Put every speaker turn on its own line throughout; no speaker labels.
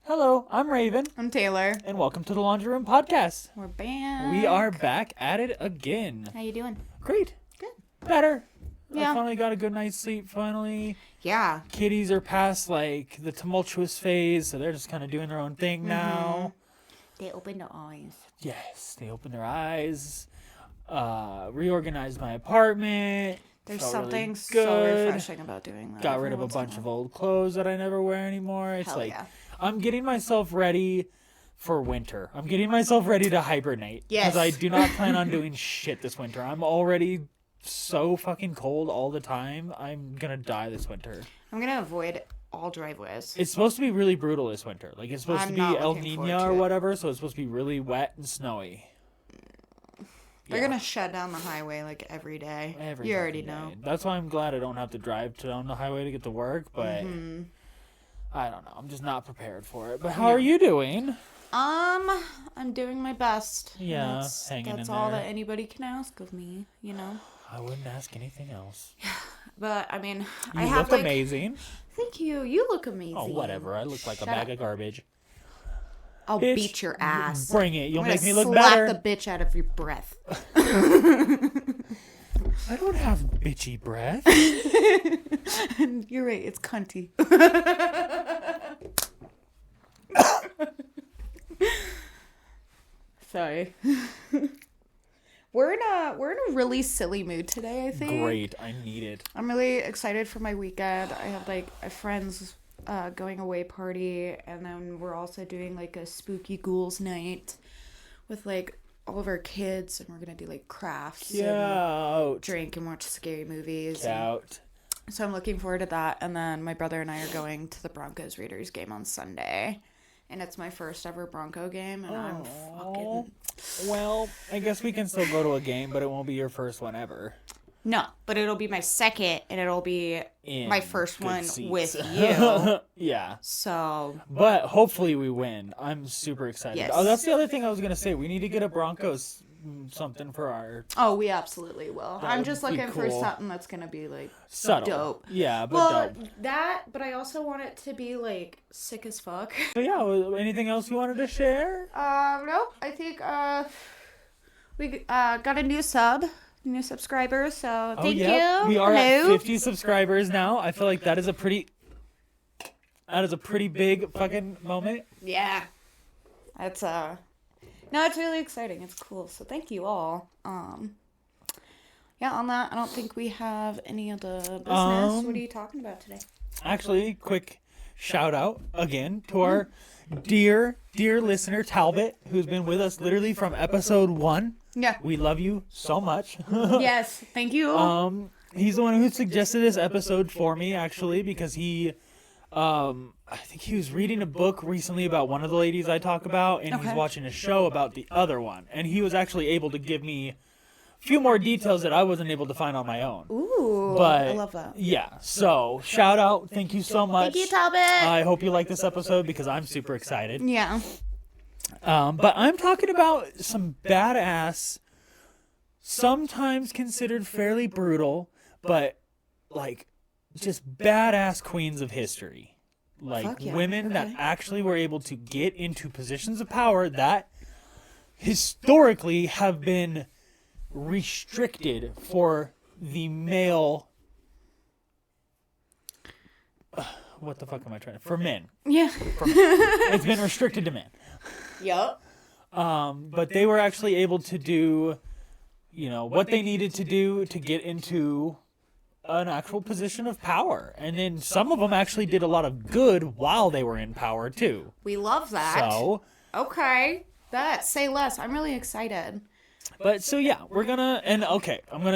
Hello, I'm Raven.
I'm Taylor.
And welcome to the Laundry Room Podcast.
We're back.
We are back at it again.
How you doing?
Great.
Good.
Better.
Yeah.
I finally got a good night's sleep, finally.
Yeah.
Kitties are past, like, the tumultuous phase, so they're just kind of doing their own thing now.
They opened their eyes.
Yes, they opened their eyes. Reorganized my apartment.
There's
Felt
something
really
so
good.
refreshing about doing that.
Got rid of a bunch of old clothes that I never wear anymore. It's
Hell
like,
yeah.
I'm getting myself ready for winter. I'm getting myself ready to hibernate.
Yes.
Because I do not plan on doing shit this winter. I'm already so fucking cold all the time. I'm gonna die this winter.
I'm gonna avoid all driveways.
It's supposed to be really brutal this winter. Like, it's supposed to be El Nino or whatever, so it's supposed to be really wet and snowy.
They're gonna shut down the highway like every day. You already know.
That's why I'm glad I don't have to drive down the highway to get to work, but I don't know. I'm just not prepared for it. But how are you doing?
I'm doing my best.
Yeah, hanging in there.
That's all that anybody can ask of me, you know.
I wouldn't ask anything else.
But I mean,
You look amazing.
Thank you. You look amazing.
Oh, whatever. I look like a bag of garbage.
I'll beat your ass.
Bring it. You'll make me look
slap
better.
the bitch out of your breath.
I don't have bitchy breath.
You're right. It's cunty. Sorry. We're in a really silly mood today, I think.
Great. I need it.
I'm really excited for my weekend. I have like a friend's going away party, and then we're also doing like a spooky ghouls night with like all of our kids, and we're gonna do like crafts and drink and watch scary movies. So I'm looking forward to that. And then my brother and I are going to the Broncos Raiders game on Sunday, and it's my first ever Bronco game, and I'm fucking...
Well, I guess we can still go to a game, but it won't be your first one ever.
No, but it'll be my second, and it'll be my first one
seats.
with you.
Yeah.
So.
But hopefully we win. I'm super excited.
Yes.
Oh, that's the other thing I was going to say. We need to get a Broncos something for our...
Oh, we absolutely will. I'm just looking for
cool.
something that's going to be, like,
subtle.
Dope.
Yeah, but dope.
But I also want it to be, like, sick as fuck.
So, yeah, anything else you wanted to share?
Nope. I think, we got a new subscriber, so thank you.
We are at 50 subscribers now. I feel like that is a pretty big fucking moment.
Yeah. That's, no, it's really exciting. It's cool. So thank you all. Yeah, on that, I don't think we have any other business. What are you talking about today?
Actually, quick shout out again to our dear listener, Talbot, who's been with us literally from episode 1.
Yeah.
We love you so much.
Yes, thank you.
He's the one who suggested this episode for me, actually, because he, I think he was reading a book recently about one of the ladies I talk about, and he's watching a show about the other one. And he was actually able to give me a few more details that I wasn't able to find on my own.
Ooh,
but,
I love that.
Yeah, so shout out. Thank you so much.
Thank you, Talbot.
I hope you like this episode because I'm super excited.
Yeah.
But I'm talking about some badass, sometimes considered fairly brutal, but like just badass queens of history. Like women that actually were able to get into positions of power that historically have been restricted for the male. What the fuck am I trying to... For men.
Yeah.
It's been restricted to men.
Yup.
But they were actually able to do, what they needed to do to get into an actual position of power. And then some of them actually did a lot of good while they were in power, too.
We love that.
So.
Okay. Say less. I'm really excited.
But so yeah, I'm gonna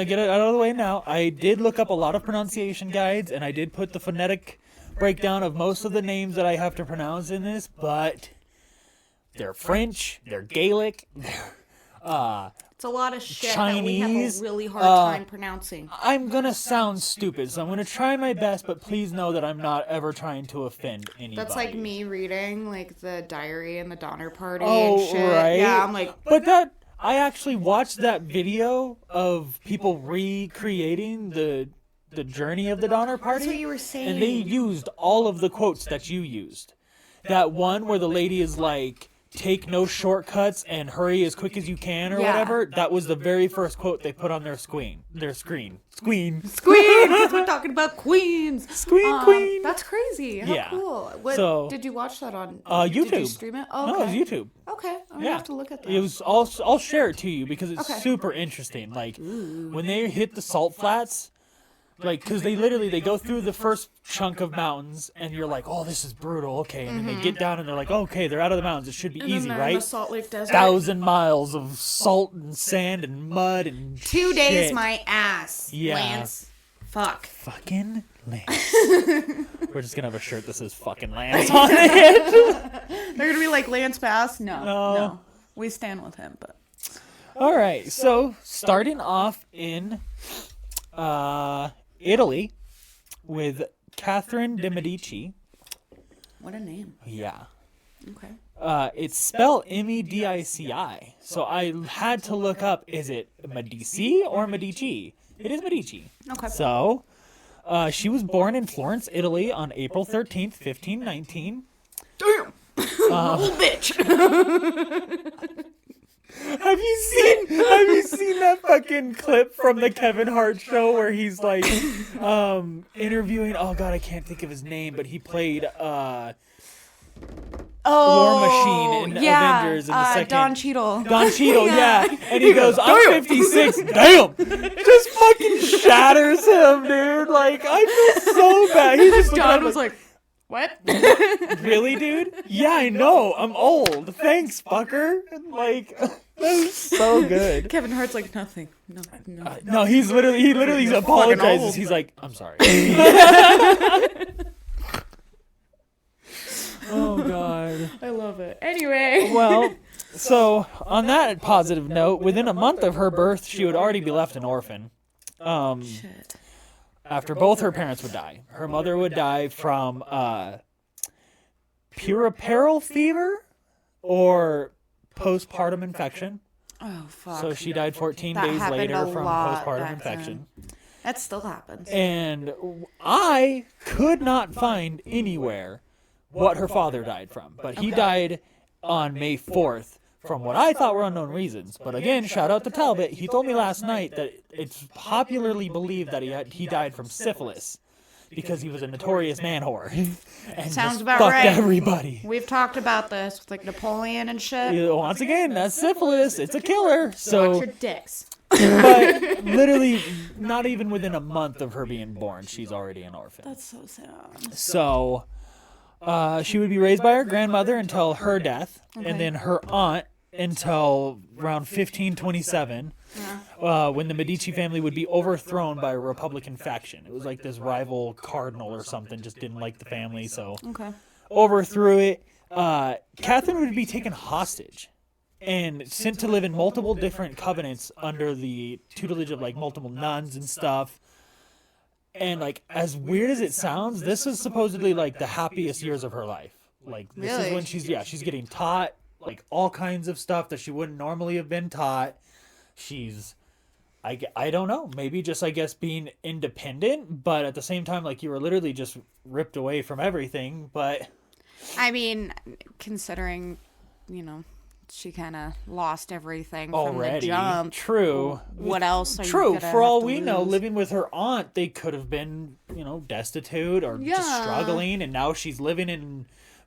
get it out of the way now. I did look up a lot of pronunciation guides, and I did put the phonetic breakdown of most of the names that I have to pronounce in this, but they're French, they're Gaelic, they're
It's a lot of shit
Chinese,
that we have a really hard time pronouncing.
I'm gonna sound stupid, so I'm gonna try my best, but please know that I'm not ever trying to offend anybody.
That's like me reading like the diary and the Donner Party
Oh,
and shit.
right.
Yeah, I'm like,
but I actually watched that video of people recreating the journey of the Donner Party.
that's what you were saying.
And they used all of the quotes that you used. That one where the lady is like, take no shortcuts and hurry as quick as you can or whatever. That was the very first quote they put on their screen. Queen,
because we're talking about queens.
Queen.
That's crazy. How
Yeah.
cool. What,
So,
did you watch that on
YouTube.
Did you stream it? Oh, okay.
No, it was YouTube.
Okay, I'm gonna have to look at that.
It was. I'll share it to you because it's
Okay.
super interesting. Like when they hit the salt flats, like because they go through the first chunk of mountains and you're like, oh, this is brutal. Okay, and then they get down and they're like, okay, they're out of the mountains. It should be
And
easy,
then they're in
right?
the Salt Lake Desert.
1,000 miles of salt and sand and mud and
2 days,
shit.
my ass.
Yeah.
Lance. Fuck.
Fucking Lance. We're just gonna have a shirt that says fucking Lance on it.
They're gonna be like Lance Bass.
No.
No. We stand with him, but
All right, so starting off in Italy with Catherine de Medici.
what a name.
Yeah.
Okay.
It's spelled Medici. So I had to look up, is it Medici or Medici? It is Medici.
Okay.
So she was born in Florence, Italy on April 13th, 1519.
Damn. Little bitch.
Have you seen that fucking clip from the Kevin Hart show where he's like interviewing, oh god, I can't think of his name, but he played War Machine in Avengers in the second.
Don Cheadle.
Don Cheadle, yeah. And he goes, I'm 56. Damn. Just fucking shatters him, dude. Like, I feel so bad. He just
John was like, what?
really, dude? Yeah, I know. I'm old. Thanks, fucker. And like, that was so good.
Kevin Hart's like, nothing. No.
No, he literally apologizes.
old.
He's like, I'm sorry. Oh, God.
I love it. Anyway.
Well, so on that positive note, within a month of her birth, she would already be left an orphan.
Shit.
After both her parents would die. Her mother would die from puerperal fever or postpartum infection.
Oh, fuck.
So she died 14
That
days
happened
later
a
from
lot
postpartum
back
infection.
then. That still happens.
And I could not find anywhere what her father died from. But he died on May 4th from what I thought were unknown reasons. But again, shout out to Talbot. He told me last night that it's popularly believed that he died from syphilis because he was a notorious man whore. And
Sounds
just
about
fucked
right.
everybody.
We've talked about this with like Napoleon and shit.
Once again, that's syphilis. It's a killer.
Watch
So,
your dicks.
but literally, not even within a month of her being born, she's already an orphan.
That's so sad.
So, she would be raised by her grandmother until her death, and then her aunt until around 1527, when the Medici family would be overthrown by a Republican faction. It was like this rival cardinal or something just didn't like the family, so overthrew it. Catherine would be taken hostage and sent to live in multiple different covenants under the tutelage of like multiple nuns and stuff. And like, as weird as it sounds, this is supposedly like the happiest years of her life. Like, this is when she's getting taught like all kinds of stuff that she wouldn't normally have been taught. She's, I don't know, maybe just, I guess, being independent, but at the same time, like, you were literally just ripped away from everything. But
I mean, considering, you know, she kind of lost everything
already,
from the jump.
True.
What else? Are
True.
You
For all we
lose?
know, living with her aunt, they could have been, you know, destitute or just struggling, and now she's living in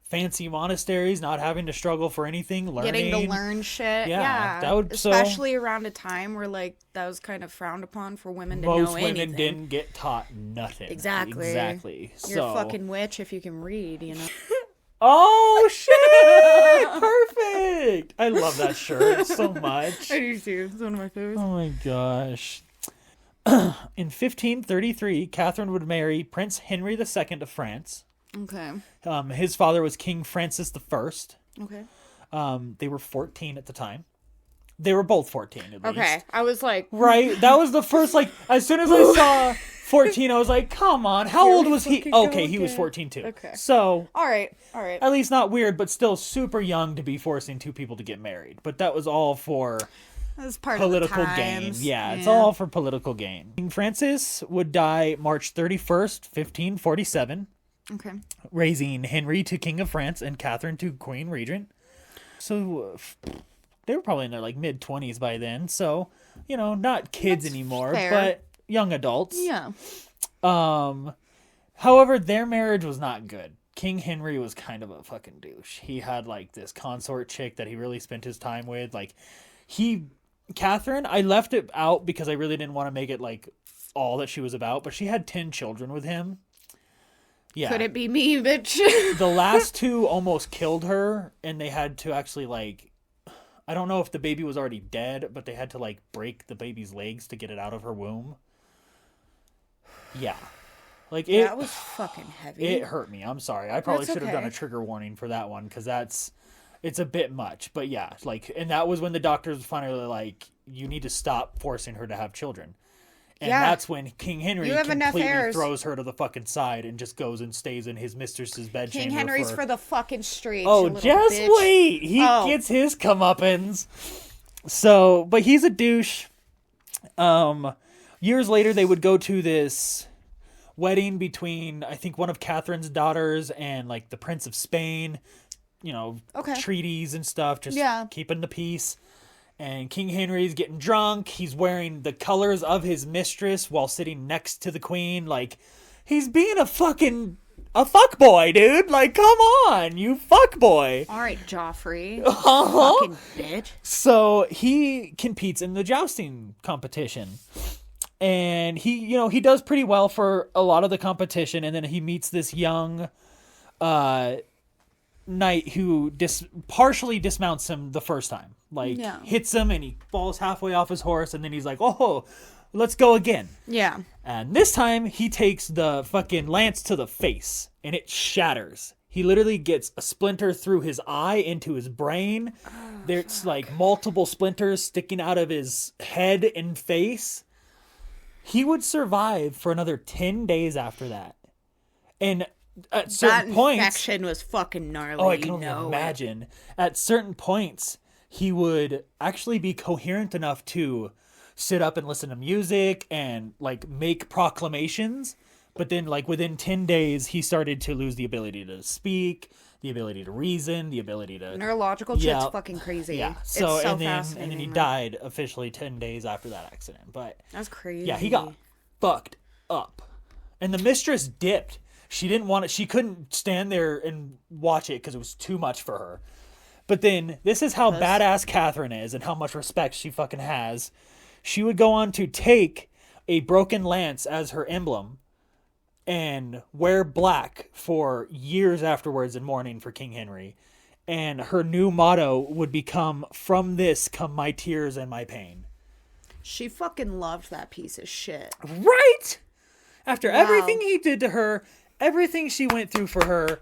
fancy monasteries, not having to struggle for anything, learning.
Getting to learn shit.
Yeah, that would
especially around a time where like that was kind of frowned upon for women to know anything.
Most women didn't get taught nothing.
Exactly. You're a fucking witch if you can read, you know.
Oh shit! Perfect. I love that shirt so much.
I do too. It's one of my favorites.
Oh my gosh. In 1533, Catherine would marry Prince Henry II of France.
Okay.
His father was King Francis I.
Okay.
They were 14 at the time. They were both 14 at least.
Okay, I was like...
Right? That was the first, like, as soon as I saw 14, I was like, come on, how old was he? Okay, he was 14 too.
Okay.
So...
All right.
At least not weird, but still super young to be forcing two people to get married. But that was all for...
That's part
political
of the
gain.
times.
Yeah, it's all for political gain. King Francis would die March 31st, 1547,
Okay.
raising Henry to King of France and Catherine to Queen Regent. So they were probably in their like mid-20s by then. So, you know, not kids
That's
anymore,
fair.
but young adults.
Yeah.
However, their marriage was not good. King Henry was kind of a fucking douche. He had like this consort chick that he really spent his time with. Like Catherine, I left it out because I really didn't want to make it like all that she was about, but she had 10 children with him. Yeah.
Could it be me, bitch?
The last two almost killed her, and they had to actually like, I don't know if the baby was already dead, but they had to like break the baby's legs to get it out of her womb. Yeah. Like
that was fucking heavy.
It hurt me. I'm sorry. I probably
That's
should have done a
okay.
trigger warning for that one because it's a bit much. But yeah, like, and that was when the doctors finally like, you need to stop forcing her to have children. And
Yeah.
that's when King Henry
You have enough
completely
heirs.
throws her to the fucking side and just goes and stays in his mistress's bedchamber.
King Henry's for the fucking streets.
Oh,
you little
just
bitch.
wait. He gets his comeuppance. So, but he's a douche. Years later, they would go to this wedding between, I think, one of Catherine's daughters and like the Prince of Spain. You know,
Okay.
treaties and stuff, just
Yeah.
keeping the peace. And King Henry's getting drunk. He's wearing the colors of his mistress while sitting next to the queen. Like, he's being a fuck boy, dude. Like, come on, you fuck boy.
All right, Joffrey.
Uh-huh.
Fucking bitch.
So he competes in the jousting competition. And he does pretty well for a lot of the competition. And then he meets this young knight who partially dismounts him the first time. Like,
Yeah.
hits him and he falls halfway off his horse. And then he's like, oh, let's go again.
Yeah.
And this time he takes the fucking lance to the face and it shatters. He literally gets a splinter through his eye into his brain. There's like multiple splinters sticking out of his head and face. He would survive for another 10 days after that. And at certain
That
points,
infection was fucking gnarly.
oh, I can only imagine. At certain points, he would actually be coherent enough to sit up and listen to music and like make proclamations. But then like within 10 days, he started to lose the ability to speak, the ability to reason, the ability to...
Neurological shit's
Yeah.
fucking crazy.
Yeah.
It's
So,
so
and then
fascinating.
he
man.
died officially 10 days after that accident. But
That's crazy.
yeah, he got fucked up. And the mistress dipped. She didn't want it. She couldn't stand there and watch it because it was too much for her. But then this is how badass Catherine is and how much respect she fucking has. She would go on to take a broken lance as her emblem and wear black for years afterwards in mourning for King Henry. And her new motto would become, "From this come my tears and my pain."
She fucking loved that piece of shit.
Right? After everything he did to her, everything she went through for her,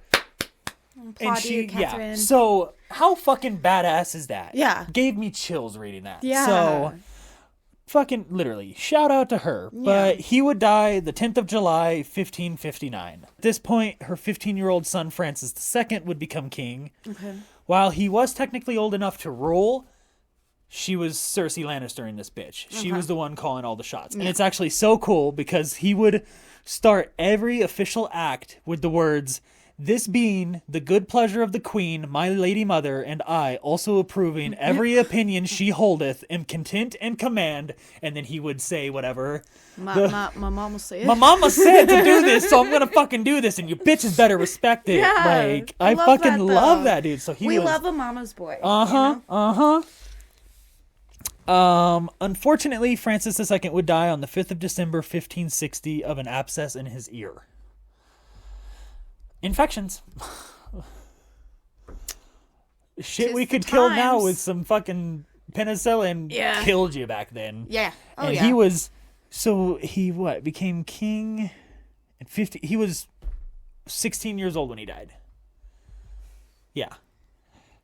Applaud you, Catherine.
yeah. So how fucking badass is that?
Yeah.
Gave me chills reading that.
Yeah.
So fucking literally, shout out to her.
Yeah.
But he would die the 10th of July, 1559. At this point, her 15-year-old son Francis II would become king.
Okay.
While he was technically old enough to rule, she was Cersei Lannister in this bitch. She was the one calling all the shots. And it's actually so cool because he would start every official act with the words, "This being the good pleasure of the queen, my lady mother, and I, also approving every opinion she holdeth, am content and command," and then he would say whatever.
My mama said.
My mama said to do this, so I'm gonna fucking do this, and you bitches better respect it.
Yeah,
Like, I
love
fucking
that,
love
though.
that dude. So he
We
was...
love a mama's boy.
Unfortunately, Francis II would die on the 5th of December, 1560, of an abscess in his ear. Infections. Shit, we could kill now
times.
with some fucking penicillin.
Yeah.
Killed you back then.
Yeah. Oh,
And
yeah.
he was, so he became king at 50. He was 16 years old when he died. Yeah.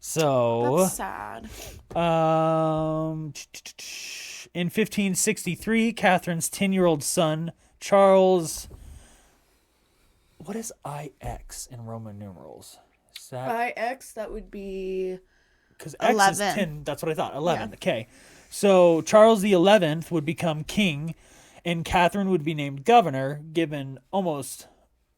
So
That's sad.
In 1563, Catherine's 10-year-old son, Charles. What is IX in Roman numerals? Is that
IX, that would be
because X
11.
is 10? That's what I thought. 11.
Yeah.
Okay. So Charles the 11th would become king, and Catherine would be named governor, given almost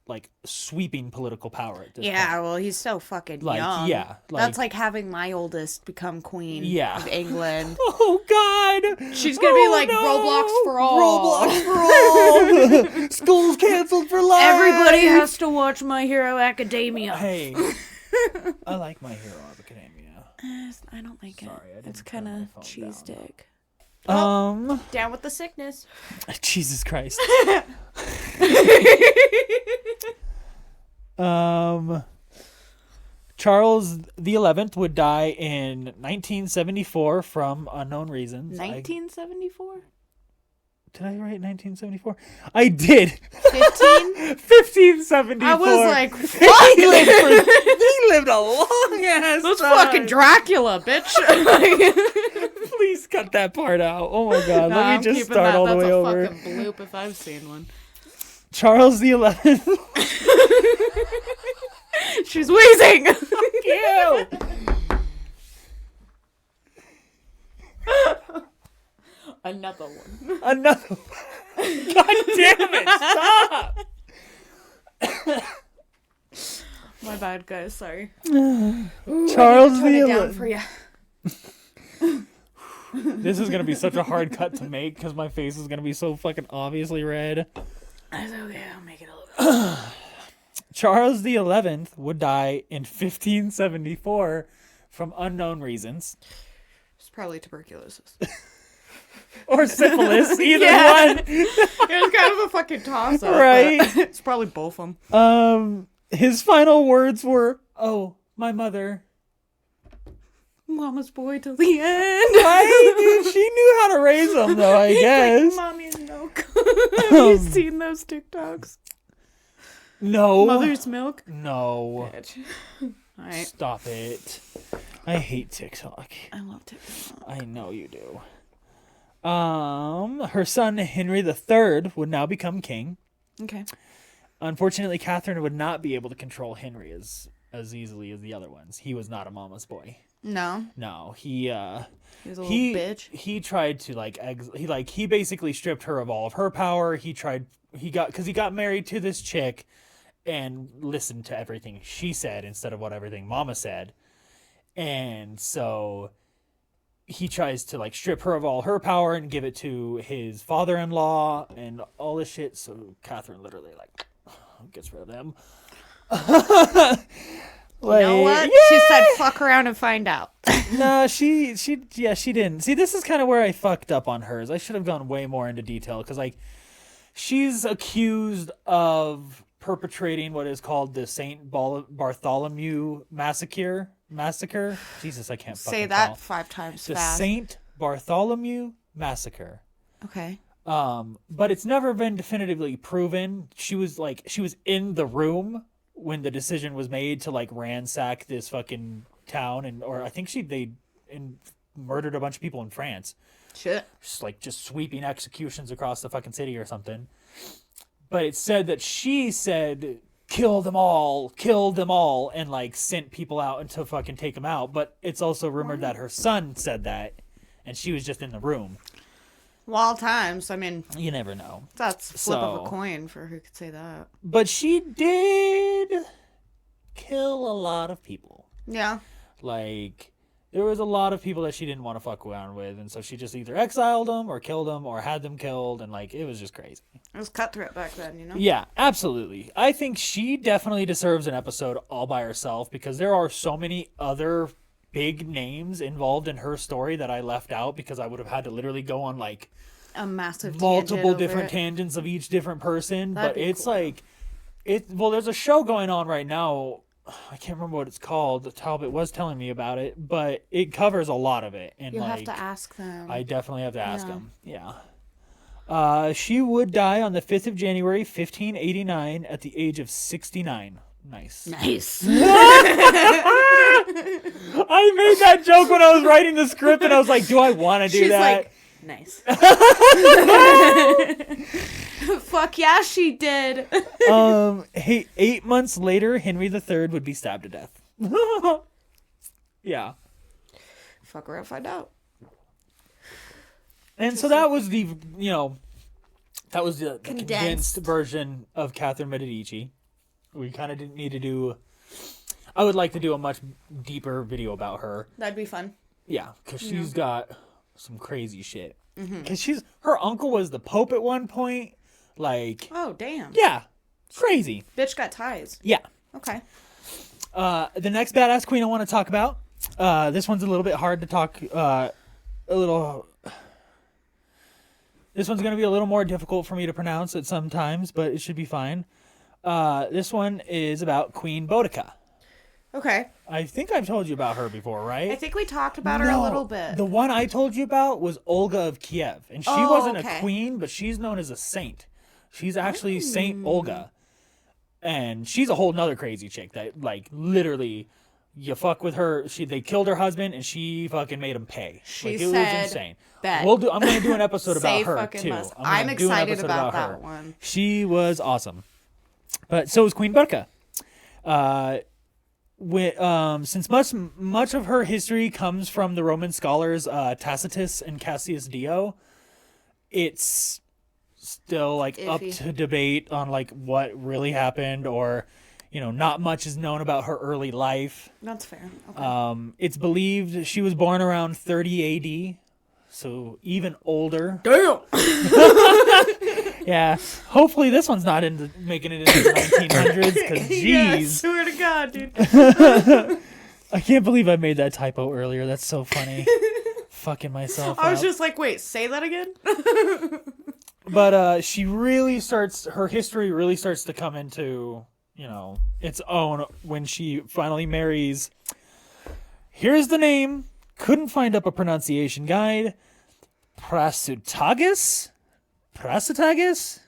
like sweeping political power at this point.
well, he's so fucking
Like,
young.
yeah,
That's like having my oldest become queen
Yeah.
of England.
Oh God!
She's gonna be like, Roblox for all.
Roblox for all. School's canceled for life.
Everybody has to watch My Hero Academia.
Hey, I like My Hero Academia.
I don't like
Sorry, I
it.
didn't
It's
turn
kind
my
of
phone
cheese
down.
dick.
Down
with the sickness.
Jesus Christ. Charles the 11th would die in 1974 from unknown reasons.
1974?
Did I write 1974? I did.
15?
1574.
I was like,
he
fuck.
lived a long ass
That's
time.
fucking Dracula, bitch.
Please cut that part out. Oh my God.
Nah,
Let me
I'm
just
keeping
start
that.
all the
That's
way
a
over.
fucking bloop if I've seen one.
Charles the 11th.
She's wheezing.
Ew.
Another one.
Another. God damn it! Stop.
My bad, guys. Sorry.
Charles
Turn
the
it down
11th.
for you.
This is gonna be such a hard cut to make because my face is gonna be so fucking obviously red.
That's okay. I'll make it a little.
Charles the 11th would die in 1574 from unknown reasons.
It's probably tuberculosis.
Or syphilis, either
Yeah.
one.
It was kind of a fucking toss-up.
Right.
but It's probably both of them.
His final words were, "Oh, my mother."
Mama's boy till the end.
Right? Dude, she knew how to raise them, though, I guess.
Mommy's milk. Have you seen those TikToks?
No.
Mother's milk?
No.
Bitch. Alright.
Stop it. I hate TikTok.
I love TikTok.
I know you do. Her son Henry III would now become king.
Okay.
Unfortunately, Catherine would not be able to control Henry as easily as the other ones. He was not a mama's boy.
No.
No,
He was a little bitch.
He tried to he basically stripped her of all of her power. He got married to this chick and listened to everything she said instead of what everything mama said. And so he tries to strip her of all her power and give it to his father-in-law and all this shit. So Catherine literally gets rid of them.
You know what?
Yeah.
She said, fuck around and find out.
No, she didn't. See, this is kind of where I fucked up on hers. I should have gone way more into detail because she's accused of perpetrating what is called the Saint Bartholomew massacre. Jesus, I can't fucking
Say that
call.
5 times
The
fast.
Saint Bartholomew massacre.
Okay.
But it's never been definitively proven. She was in the room when the decision was made to ransack this fucking town, or I think they murdered a bunch of people in France.
Shit.
Just sweeping executions across the fucking city or something. But it's said that she said, kill them all, and sent people out and to fucking take them out. But it's also rumored that her son said that, and she was just in the room.
Wild times. I mean,
You never know.
that's flip of a coin for who could say that.
But she did kill a lot of people.
Yeah.
There was a lot of people that she didn't want to fuck around with, and so she just either exiled them or killed them or had them killed, and it was just crazy.
It was cutthroat back then, you know?
Yeah, absolutely. I think she definitely deserves an episode all by herself because there are so many other big names involved in her story that I left out because I would have had to literally go on
A massive
multiple
tangent
different
over it.
tangents of each different person.
That'd
But
be
it's
cool.
well, there's a show going on right now. I can't remember what it's called. Talbot was telling me about it, but it covers a lot of it. And
You'll have to ask them.
I definitely have to ask him. Yeah. She would die on the 5th of January, 1589, at the age of 69. Nice.
Nice.
I made that joke when I was writing the script, and I was like, do I want to do
She's
that?
like, nice. Fuck yeah, she did.
Hey, 8 months later, Henry III would be stabbed to death. Yeah.
Fuck around, find out.
And so that was the, that was the condensed
Condensed.
version of Catherine Medici. We kind of didn't need to do... I would like to do a much deeper video about her.
That'd be fun.
Yeah, because she's got some crazy shit. Because her uncle was the Pope at one point. Like...
Oh, damn.
Yeah. Crazy.
Bitch got ties.
Yeah.
Okay.
The next badass queen I want to talk about. This one's a little bit hard to talk... This one's going to be a little more difficult for me to pronounce at some times, but it should be fine. This one is about Queen Boudica.
Okay.
I think I've told you about her before, right?
I think we talked about her a little bit.
The one I told you about was Olga of Kiev. And she wasn't a queen, but she's known as a saint. She's actually Saint Olga. And she's a whole nother crazy chick that, like, literally... You fuck with her. They killed her husband, and she fucking made him pay.
She
it
said,
was insane.
Bet.
I'm going to do an episode about
Say
her
fucking
too.
must.
I'm
I'm
gonna do an
excited
episode
about
her.
that one.
She was awesome, but so was Queen Boudica. Since much of her history comes from the Roman scholars Tacitus and Cassius Dio, it's still like up
Iffy.
to debate on like what really happened, or not much is known about her early life.
That's fair. Okay.
It's believed she was born around 30 AD, so even older.
Damn.
Yeah. Hopefully this one's not making it into the 1900s, because
Yeah,
jeez.
swear to God, dude.
I can't believe I made that typo earlier. That's so funny. Fucking myself
I was
up.
just like, wait, say that again?
But her history really starts to come into, its own when she finally marries. Here's the name. Couldn't find up a pronunciation guide. Prasutagus? Prasutagus?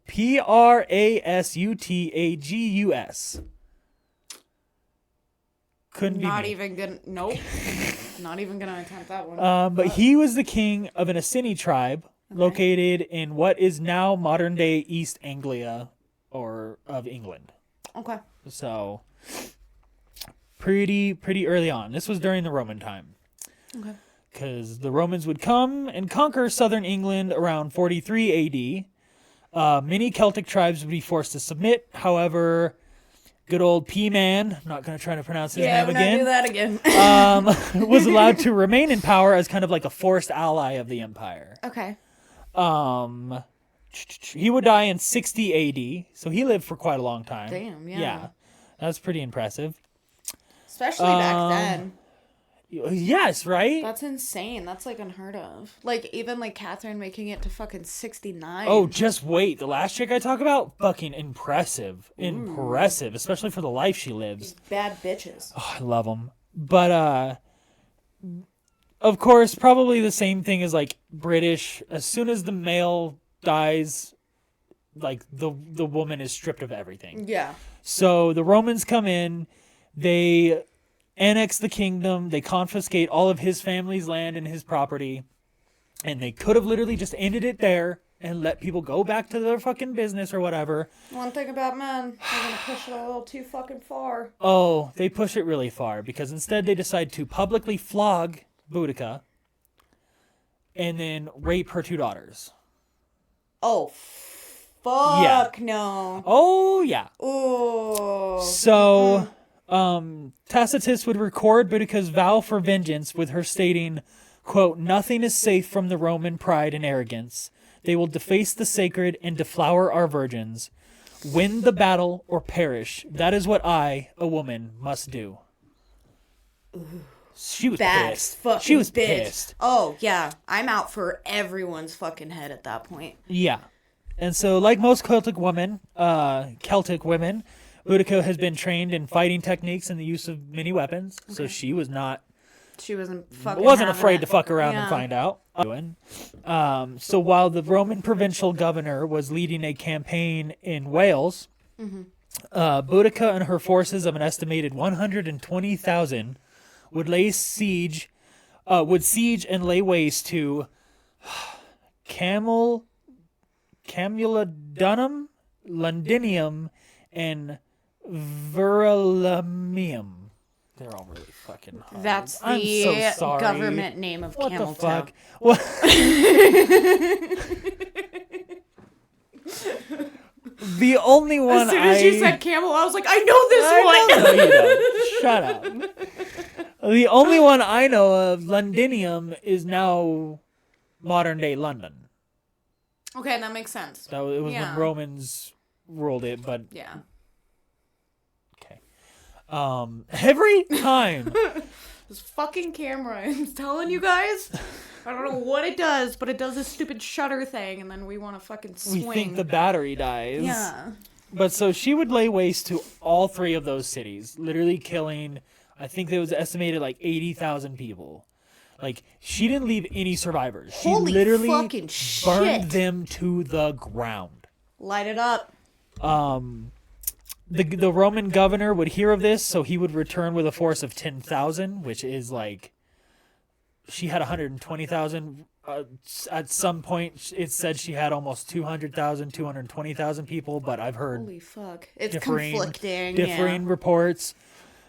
Prasutagus. Couldn't be
Not
me.
even gonna. Nope. Not even gonna attempt that one.
But he was the king of an Iceni tribe located in what is now modern day East Anglia, or of England.
Okay.
So pretty early on. This was during the Roman time.
Okay.
Because the Romans would come and conquer southern England around 43 AD. Many Celtic tribes would be forced to submit. However, good old P-Man, I'm not going to try to pronounce his name
We're not
again,
do that again.
was allowed to remain in power as kind of like a forced ally of the empire.
Okay.
He would die in 60 AD, so he lived for quite a long time.
Damn, yeah.
Yeah, that's pretty impressive.
Especially back then.
Yes, right?
That's insane. That's like unheard of. Like even like Catherine making it to fucking 69.
Oh, just wait. The last chick I talk about, fucking impressive. Impressive, especially for the life she lives.
Bad bitches.
Oh, I love them. But, of course, probably the same thing as, like, British. As soon as the male dies, like, the woman is stripped of everything.
Yeah.
So the Romans come in, they annex the kingdom, they confiscate all of his family's land and his property, and they could have literally just ended it there and let people go back to their fucking business or whatever.
One thing about men, they're gonna push it a little too fucking far.
Oh, they push it really far, because instead they decide to publicly flog Boudica and then rape her 2 daughters.
Oh, fuck no.
Oh, yeah.
Oh.
So, Tacitus would record Boudica's vow for vengeance with her stating, quote, "Nothing is safe from the Roman pride and arrogance. They will deface the sacred and deflower our virgins. Win the battle or perish. That is what I, a woman, must do." She was
Bad
pissed.
fucking
She was
bitch.
pissed.
Oh, yeah. I'm out for everyone's fucking head at that point.
Yeah. And so, like most Celtic women, Boudica has been trained in fighting techniques and the use of many weapons. Okay. So she was not...
She wasn't fucking
wasn't
having
afraid
it.
to fuck around
Yeah.
and find out. So while the Roman provincial governor was leading a campaign in Wales, Boudica and her forces of an estimated 120,000 would siege and lay waste to Camulodunum, Londinium, and Verulamium. They're all really fucking hard.
That's
I'm
the
so sorry.
government name of
What
Camel
the fuck?
Town.
What? The only one
As soon as you said camel, I was like, I know this one.
No, you don't. Shut up. The only one I know of, Londinium, is now modern day London.
Okay, that makes sense.
So it was when Romans ruled it, but
yeah.
Okay. Every time.
This fucking camera, I'm telling you guys. I don't know what it does, but it does this stupid shutter thing, and then we want to fucking swing.
We think the battery dies.
Yeah.
But so she would lay waste to all three of those cities, literally killing, I think there was estimated like 80,000 people. Like, she didn't leave any survivors. She
Holy
literally
fucking
burned
shit.
them to the ground.
Light it up.
The Roman governor would hear of this, so he would return with a force of 10,000, which is like, she had 120,000. At some point, it said she had almost 200,000, 220,000 people, but I've heard
Holy fuck. It's
differing
conflicting.
reports.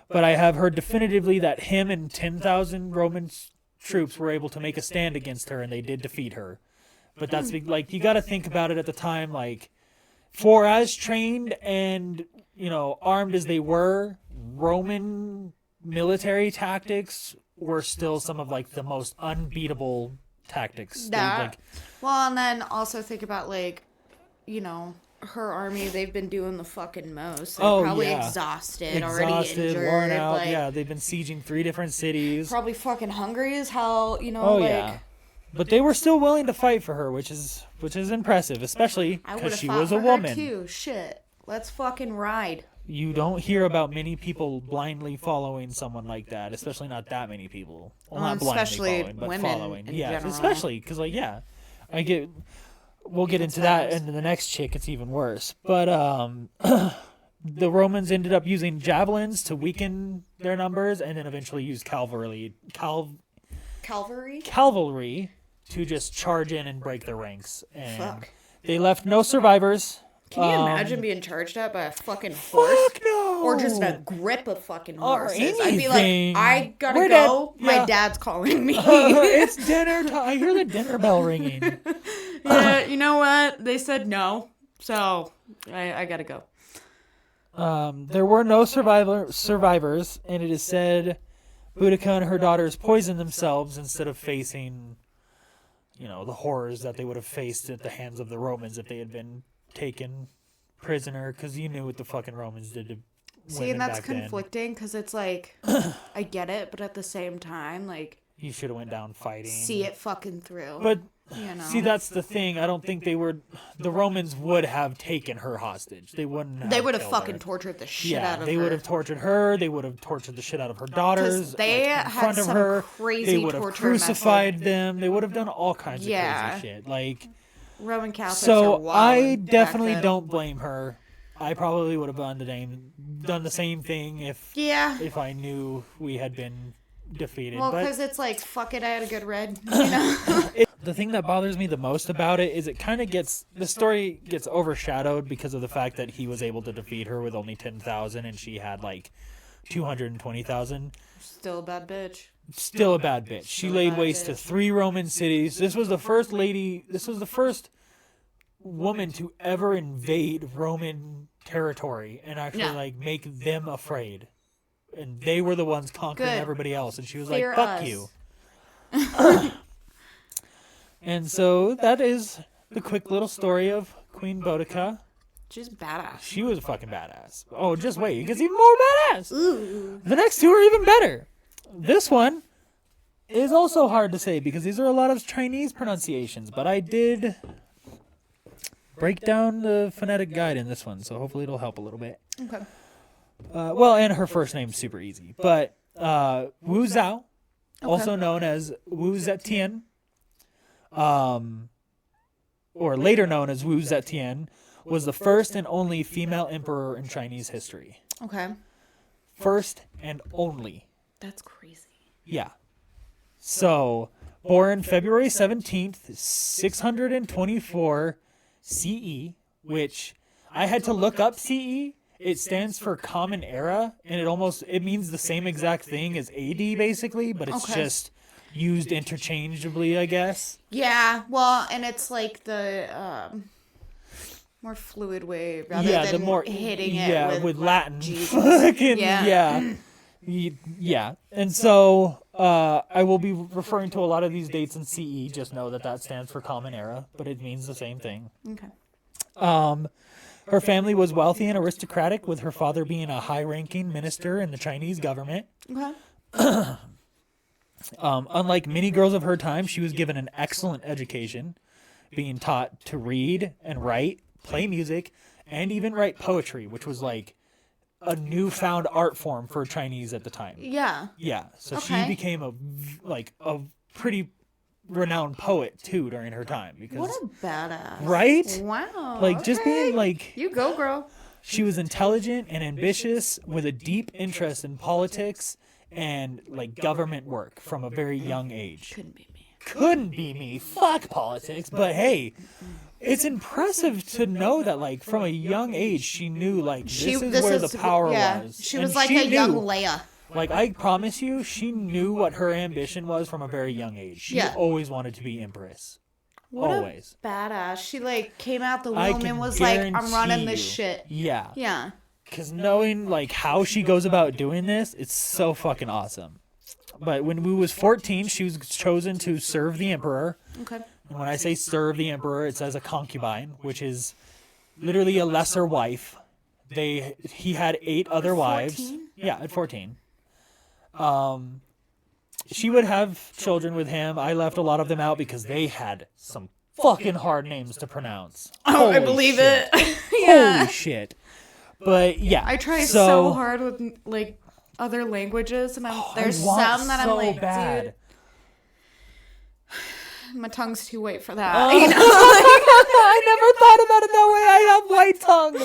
But I have heard definitively that him and 10,000 Roman troops were able to make a stand against her, and they did defeat her. But that's like, you got to think about it at the time, like, for as trained and, armed as they were, Roman military tactics were still some of like the most unbeatable tactics.
Well, and then also think about her army. They've been doing the fucking most. They're probably exhausted, already injured.
Worn out. They've been sieging 3 different cities.
Probably fucking hungry as hell.
Yeah. But they were still willing to fight for her, which is impressive, especially because she was a woman.
Too. Shit, let's fucking ride.
You don't hear about many people blindly following someone like that, especially not that many people. Well, not blindly following, but
women
following.
In
Yeah,
general.
especially because, we'll get into that, and the next chick, it's even worse. But the Romans ended up using javelins to weaken their numbers, and then eventually used cavalry to just charge in and break their ranks. And they left no survivors.
Can you imagine being charged at by a fucking horse?
Fuck no!
Or just a grip of fucking horses.
Anything.
I'd be like, I gotta go. My dad's calling me.
It's dinner time. I hear the dinner bell ringing.
Yeah, you know what? They said no. So, I gotta go.
There were no survivors, and it is said Boudica and her daughters poisoned themselves instead of facing, the horrors that they would have faced at the hands of the Romans if they had been taken prisoner, because you knew what the fucking Romans did to women.
See, and that's
back then.
conflicting, because it's like, I get it, but at the same time, like,
You should have went down fighting.
See it fucking through.
But see, that's the thing. I don't think the Romans would have taken her hostage. They wouldn't have.
They would have
killed
fucking
her.
tortured the shit out of her.
They would have tortured her. They would have tortured the shit out of her daughters.
They
in front
had
of
some
her.
crazy
They would have
torture
crucified
method.
them. They would have done all kinds of crazy shit. Like,
Roman Catholics are
so
wild
I
back
definitely
then.
don't blame her. I probably would have done the same thing if I knew we had been defeated.
Well,
but
because it's like, fuck it, I had a good read.
the thing that bothers me the most about it is it kind of the story gets overshadowed because of the fact that he was able to defeat her with only 10,000 and she had like 220,000.
Still a bad bitch.
Still a bad bitch. She laid waste to 3 Roman cities. This was the first woman to ever invade Roman territory and actually make them afraid. And they were the ones conquering everybody else. And she was
Fear
like, fuck
us.
you. And so that is the quick little story of Queen Boudica.
She's badass.
She was a fucking badass. Oh, just wait. It gets even more badass.
Ooh.
The next 2 are even better. This one is also hard to say because these are a lot of Chinese pronunciations. But I did break down the phonetic guide in this one. So hopefully it'll help a little bit.
Okay.
And her first name's super easy. But Wu Zhao, also known as Wu Zetian, or later known as Wu Zetian, was the first and only female emperor in Chinese history.
Okay.
First and only.
That's crazy.
Yeah. So, born February 17th, 624 CE, which I had to look up CE. It stands for Common Era, and it means the same exact thing as AD, basically, but it's just used interchangeably, I guess.
Yeah, well, and it's like the more fluid way rather than
the more
hitting it
with Latin.
Fucking
yeah. And so I will be referring to a lot of these dates in CE. Just know that stands for Common Era, but it means the same thing.
Okay.
Her family was wealthy and aristocratic, with her father being a high-ranking minister in the Chinese government.
Okay.
Unlike many girls of her time, she was given an excellent education, being taught to read and write, play music, and even write poetry, which was like a newfound art form for Chinese at the time.
Yeah.
Yeah. So she became a pretty renowned poet too during her time. Because,
what a badass.
Right?
Wow.
Like just being like...
You go, girl.
She was intelligent and ambitious with a deep interest in politics and like government work from a very young age. Couldn't be me. Fuck politics. But hey, it's impressive to know that like from a young age she knew like this is where the power was.
She was like a young Leia.
Like I promise you, she knew what her ambition was from a very young age. She always wanted to be empress.
What
always.
A badass. She like came out the womb and was like, I'm running this shit.
Yeah.
Yeah.
Because knowing like how she goes about doing this, it's so fucking awesome. But when we was 14, she was chosen to serve the emperor.
Okay.
And when I say serve the emperor, it's as a concubine, which is literally a lesser wife. He had 8 other wives. Yeah, at 14. She would have children with him. I left a lot of them out because they had some fucking hard names to pronounce.
Oh, I believe it. Yeah.
Holy shit. But yeah.
I try so hard with like other languages, and there's some that I'm like, bad. Dude, my tongue's too white for that. You know?
I never thought about it that way. I have white tongue.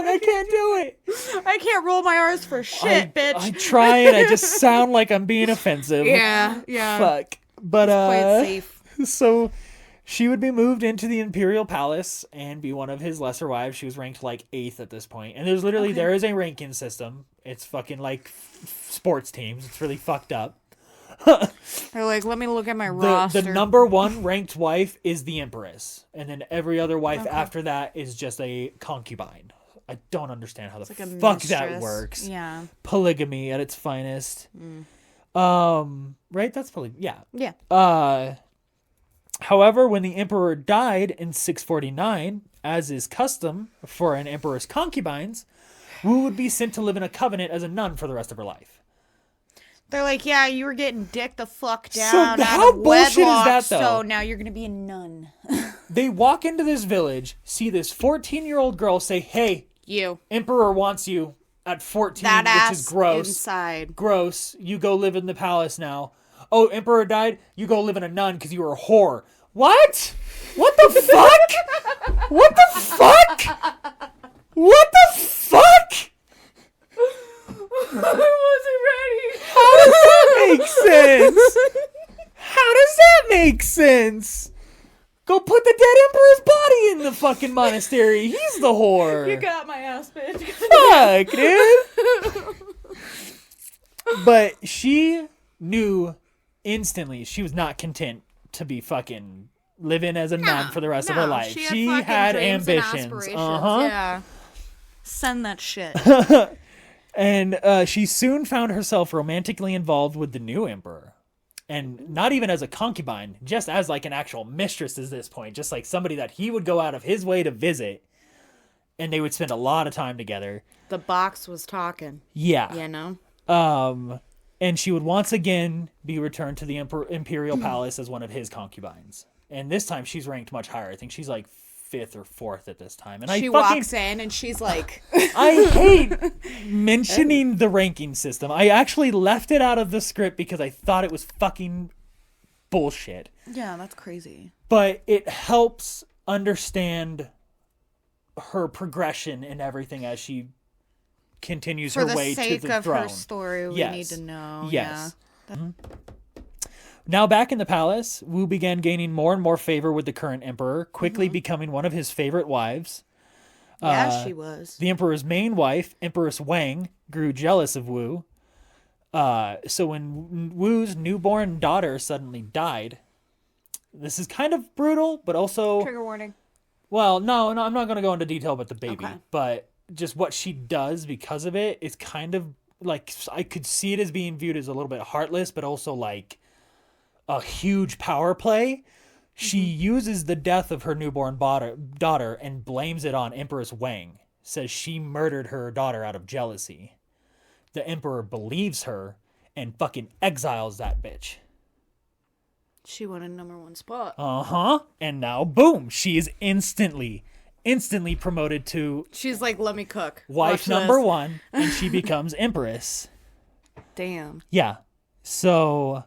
I can't do it.
I can't roll my R's for shit, bitch.
I try and I just sound like I'm being offensive.
Yeah.
Fuck. But
play it safe.
So she would be moved into the imperial palace and be one of his lesser wives. She was ranked like 8th at this point. And there is a ranking system. It's fucking like sports teams. It's really fucked up.
They're like, let me look at my roster.
The number 1 ranked wife is the empress, and then every other wife after that is just a concubine. I don't understand how the fuck that works.
Yeah,
polygamy at its finest. Right? That's polygamy. Yeah.
Yeah.
However, when the emperor died in 649, as is custom for an emperor's concubines, Wu would be sent to live in a covenant as a nun for the rest of her life.
They're like, yeah, you were getting dick the fuck down.
So how bullshit
wedlock,
is that, though?
So now you're going to be a nun.
They walk into this village, see this 14-year-old girl say, hey,
you.
Emperor wants you at 14,
that
which is gross.
Inside.
Gross. You go live in the palace now. Oh, Emperor died? You go live in a nun because you were a whore. What? What the fuck? What the fuck? What the fuck?
I wasn't ready.
How does that make sense? How does that make sense? Go put the dead emperor's body in the fucking monastery. He's the whore.
You got my ass, bitch.
Fuck, dude. But she knew instantly she was not content to be fucking living as a nun for the rest of her life. She had ambitions.
Yeah. Send that shit.
And she soon found herself romantically involved with the new emperor. And not even as a concubine, just as like an actual mistress at this point. Just like somebody that he would go out of his way to visit. And they would spend a lot of time together.
The box was talking.
Yeah.
You know?
And she would once again be returned to the imperial palace as one of his concubines. And this time she's ranked much higher. I think she's like 5th or 4th at this time. And
she walks in and she's like...
I hate mentioning the ranking system. I actually left it out of the script because I thought it was fucking bullshit.
Yeah, that's crazy.
But it helps understand her progression and everything as she continues
For
her
the
way to
sake
the
of
throne.
her story, we
Yes.
need to know.
Yes.
Yeah.
Now back in the palace, Wu began gaining more and more favor with the current emperor, quickly becoming one of his favorite wives.
Yeah, she was.
The emperor's main wife, Empress Wang, grew jealous of Wu. So when Wu's newborn daughter suddenly died, this is kind of brutal, but also...
Trigger warning.
Well, no, I'm not going to go into detail about the baby,
Okay.
but just what she does because of it is kind of like, I could see it as being viewed as a little bit heartless, but also like a huge power play. She uses the death of her newborn daughter and blames it on Empress Wang, says she murdered her daughter out of jealousy. The emperor believes her and fucking exiles that bitch.
She wanted #1 spot.
Uh-huh. And now, boom, she is instantly promoted to
She's like, let me cook.
wife
Watch
number
this.
1, and she becomes empress.
Damn.
Yeah. So,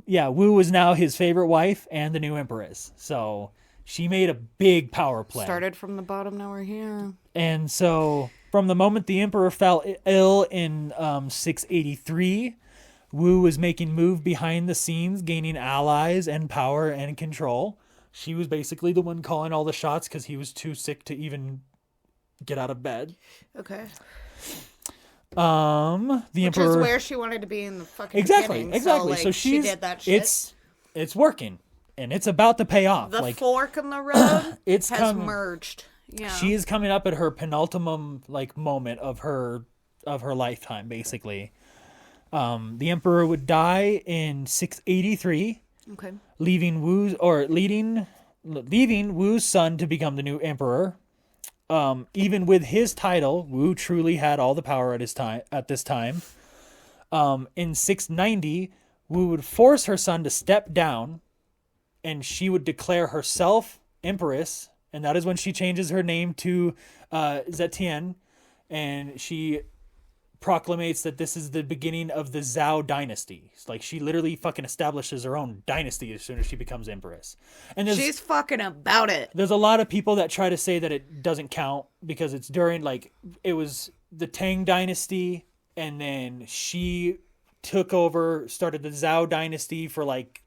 yeah, Wu was now his favorite wife and the new empress. So she made a big power play.
Started from the bottom, now we're here.
And so from the moment the emperor fell ill in 683, Wu was making move behind the scenes, gaining allies and power and control. She was basically the one calling all the shots because he was too sick to even get out of bed.
Okay.
The
Which
emperor
is where she wanted to be in the fucking
exactly.
beginning. So, like,
So
she did that shit.
It's working, and it's about to pay off.
The
like
fork in the road
it's
has merged. Yeah.
she is coming up at her penultimate like moment of her lifetime, basically. The emperor would die in 683,
Okay.
leaving Wu's son to become the new emperor. Even with his title, Wu truly had all the power at this time. In 690, Wu would force her son to step down, and she would declare herself empress, and that is when she changes her name to Zetian, and she proclamates that this is the beginning of the Zhao dynasty. It's like she literally fucking establishes her own dynasty as soon as she becomes empress. And
She's fucking about it.
there's a lot of people that try to say that it doesn't count because it's during like it was the Tang dynasty, and then she took over, started the Zhao dynasty for like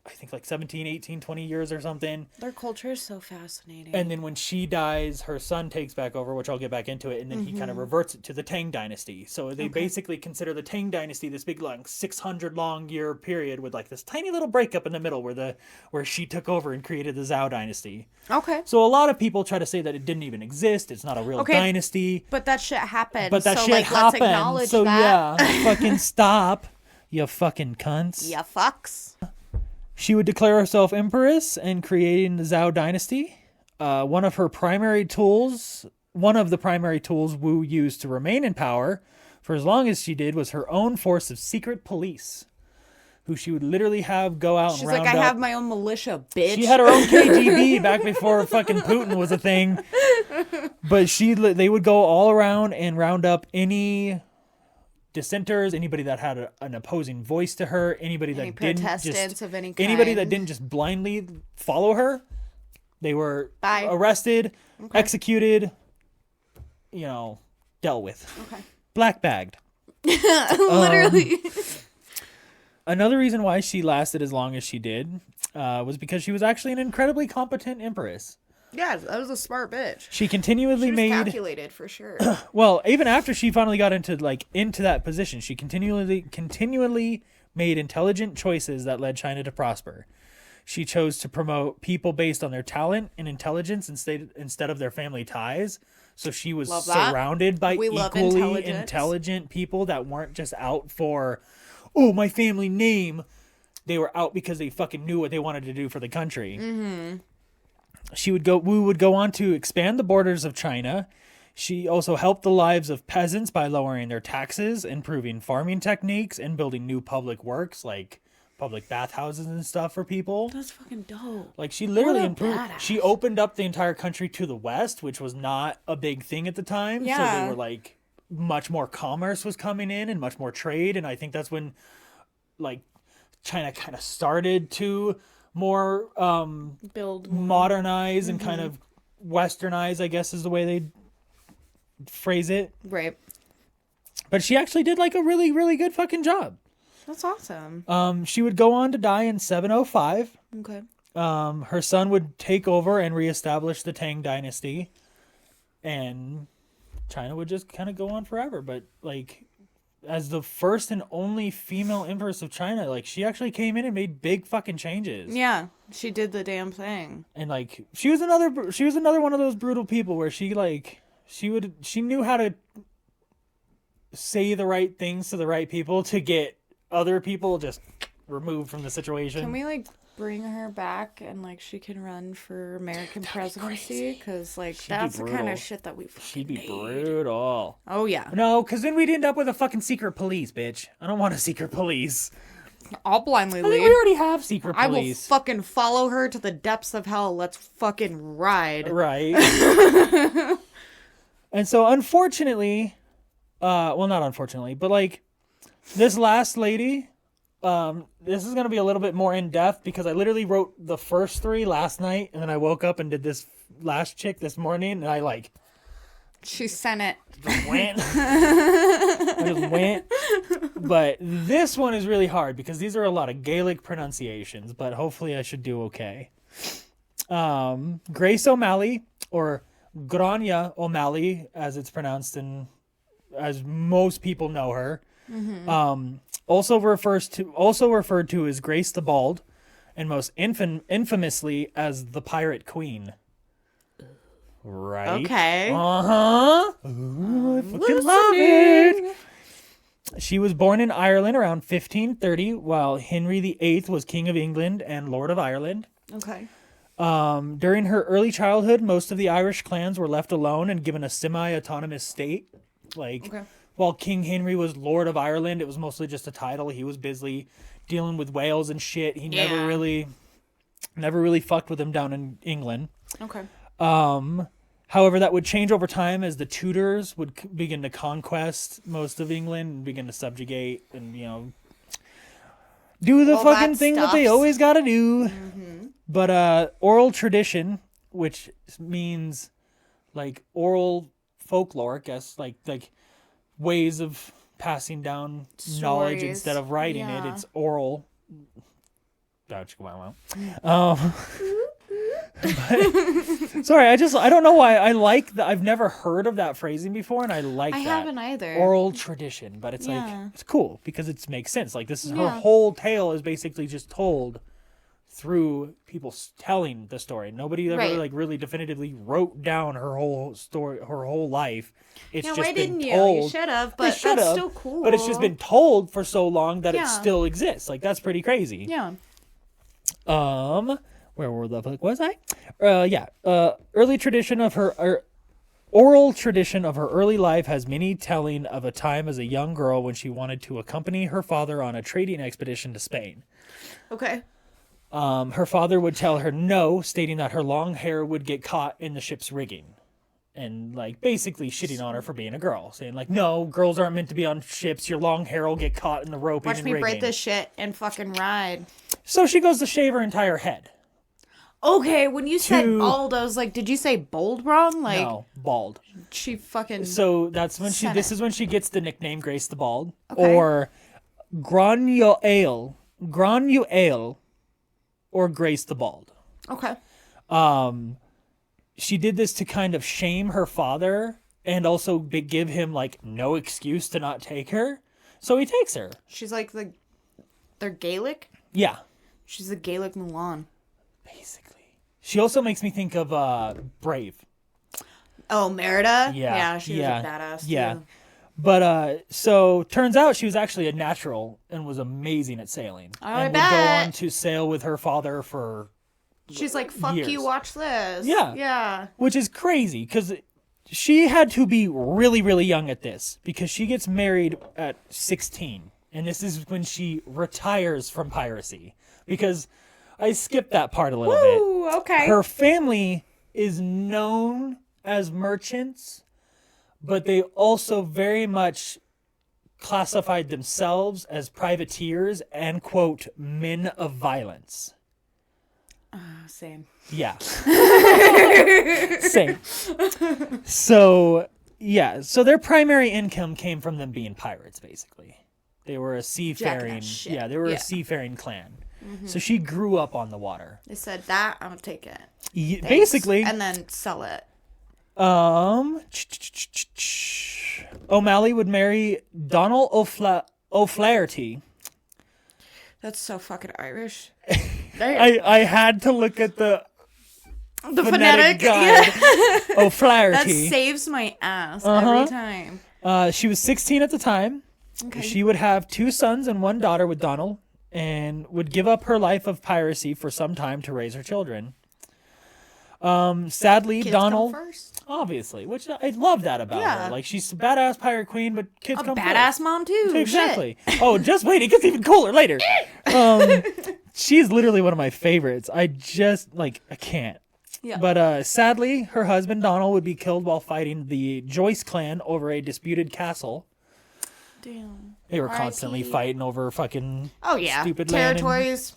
I think like 17, 18, 20 years or something.
Their culture is so fascinating.
And then when she dies, her son takes back over, which I'll get back into it, and then he kind of reverts it to the Tang dynasty. So they basically consider the Tang dynasty this big like 600 long year period with like this tiny little breakup in the middle where she took over and created the Zhao dynasty.
Okay.
So a lot of people try to say that it didn't even exist. It's not a real dynasty.
But that shit happened.
But that
so,
shit
like,
happened.
Let's acknowledge
So
that.
yeah, fucking stop, you fucking cunts.
Yeah, fucks.
She would declare herself empress and creating the Zhao dynasty. One of the primary tools Wu used to remain in power for as long as she did was her own force of secret police, who she would literally have go out
She's
and round
like, I
up.
have my own militia, bitch.
She had her own KGB back before fucking Putin was a thing. But they would go all around and round up any dissenters, anybody that had an opposing voice to her, anybody that didn't
protestants of any
anybody that
kind.
didn't just blindly follow her. They were
Bye.
arrested, executed, dealt with.
Okay.
Black bagged.
Literally.
Another reason why she lasted as long as she did was because she was actually an incredibly competent empress.
Yeah, that was a smart bitch.
She continually
She was
made
calculated for sure.
well, even after she finally got into that position, she continually made intelligent choices that led China to prosper. She chose to promote people based on their talent and intelligence instead of their family ties. So she was
Love that.
surrounded by
We love
equally
intelligence.
intelligent people that weren't just out for, oh, my family name. They were out because they fucking knew what they wanted to do for the country. Mm-hmm. Wu would go on to expand the borders of China. She also helped the lives of peasants by lowering their taxes, improving farming techniques, and building new public works like public bathhouses and stuff for people.
That's fucking dope.
Like she literally
What a
improved.
badass.
She opened up the entire country to the west, which was not a big thing at the time. So
Yeah.
they were like much more commerce was coming in and much more trade, and I think that's when like China kind of started to more
Build.
modernize and kind of westernized, I guess is the way they phrase it.
Right.
But she actually did like a really, really good fucking job.
That's awesome.
She would go on to die in 705.
Okay.
Her son would take over and reestablish the Tang dynasty, and China would just kind of go on forever. But like, as the first and only female empress of China, like she actually came in and made big fucking changes.
Yeah, she did the damn thing.
And like, she was another one of those brutal people where she knew how to say the right things to the right people to get other people just removed from the situation.
Can we like bring her back and like she can run for American presidency? Because like that's the kind of shit that we
She'd be
need.
brutal.
Oh yeah.
No, because then we'd end up with a fucking secret police, bitch. I don't want a secret police.
I'll blindly
I mean,
lead.
we already have secret
I will
police.
fucking follow her to the depths of hell. Let's fucking ride.
Right. And so, unfortunately, well, not unfortunately, but like this last lady, this is going to be a little bit more in depth because I literally wrote the first 3 last night and then I woke up and did this last chick this morning and I like
She sent it.
just went. I just went. But this one is really hard because these are a lot of Gaelic pronunciations, but hopefully I should do okay. Grace O'Malley, or Grania O'Malley, as it's pronounced and as most people know her. Mm-hmm. Also referred to as Grace the Bald, and most infamously as the Pirate Queen. Right.
Okay.
Uh-huh. Ooh, I fucking love it. She was born in Ireland around 1530, while Henry VIII was King of England and Lord of Ireland.
Okay.
During her early childhood, most of the Irish clans were left alone and given a semi-autonomous state. Like,
Okay.
while King Henry was Lord of Ireland, it was mostly just a title. He was busy dealing with Wales and shit. He never really fucked with them down in England.
Okay.
However, that would change over time as the Tudors would begin to conquest most of England and begin to subjugate and, do the fucking
that
thing that they
stuffs.
always got to do.
Mm-hmm.
But oral tradition, which means like oral folklore, I guess, like ways of passing down knowledge
Stories.
instead of writing it.
Yeah.
It's oral. Sorry, I don't know why I like that. I've never heard of that phrasing before, and I like
I
that.
haven't either.
Oral tradition, but it's like
Yeah.
it's cool because it makes sense. Like this is her
Yeah.
whole tale is basically just told through people telling the story. Nobody ever
Right.
like really definitively wrote down her whole story, her whole life. It's
Yeah,
just
why
been
didn't you?
told.
You should have,
They
but
should
that's
have,
still cool.
But it's just been told for so long that it
Yeah.
still exists. Like that's pretty crazy.
Yeah.
Where the fuck was I? Early tradition of her, oral tradition of her early life has many telling of a time as a young girl when she wanted to accompany her father on a trading expedition to Spain.
Okay.
Her father would tell her no, stating that her long hair would get caught in the ship's rigging. And, like, basically shitting on her for being a girl. Saying, like, no, girls aren't meant to be on ships. Your long hair will get caught in the roping
Watch
and
me
rigging.
braid this shit and fucking ride.
So she goes to shave her entire head.
Okay, when you said bald, I was like, did you say bold wrong? Like,
No, bald.
she fucking...
So that's when
Said
this
it.
is when she gets the nickname Grace the Bald.
Okay.
Or Granuaile, or Grace the Bald.
Okay.
She did this to kind of shame her father and also give him like no excuse to not take her. So he takes her.
She's like they're Gaelic?
Yeah.
She's a Gaelic Mulan.
Basically. She also makes me think of Brave.
Oh, Merida?
Yeah.
Yeah, she
yeah,
was a badass,
Yeah.
too.
But so turns out she was actually a natural and was amazing at sailing.
Oh, I
and would go
bet.
on to sail with her father for
She's like, fuck
years.
you, watch this.
Yeah.
Yeah.
which is crazy because she had to be really, really young at this because she gets married at 16. And this is when she retires from piracy because I skipped that part a little bit.
Ooh, okay.
Her family is known as merchants, but they also very much classified themselves as privateers and, quote, men of violence.
Same.
Yeah. Same. So, yeah. So their primary income came from them being pirates, basically. They were a seafaring. Yeah, they were a seafaring clan. Mm-hmm. So she grew up on the water.
They said that, I'm gonna take it.
Basically.
And then sell it.
O'Malley would marry Donald O'Flaherty.
That's so fucking Irish.
I had to look at the
phonetic
guide.
Yeah.
O'Flaherty.
That saves my ass every time.
She was 16 at the time.
Okay.
She would have 2 sons and 1 daughter with Donald, and would give up her life of piracy for some time to raise her children. Sadly,
Kids
Donald,
come first.
Obviously, which I love that about her. Like, she's a badass pirate queen, but kids come first.
Badass mom too.
Exactly. Oh, just wait, it gets even cooler later. She's literally one of my favorites. I can't.
Yeah.
But sadly, her husband Donald would be killed while fighting the Joyce clan over a disputed castle.
Damn.
They were constantly fighting over fucking stupid
territories.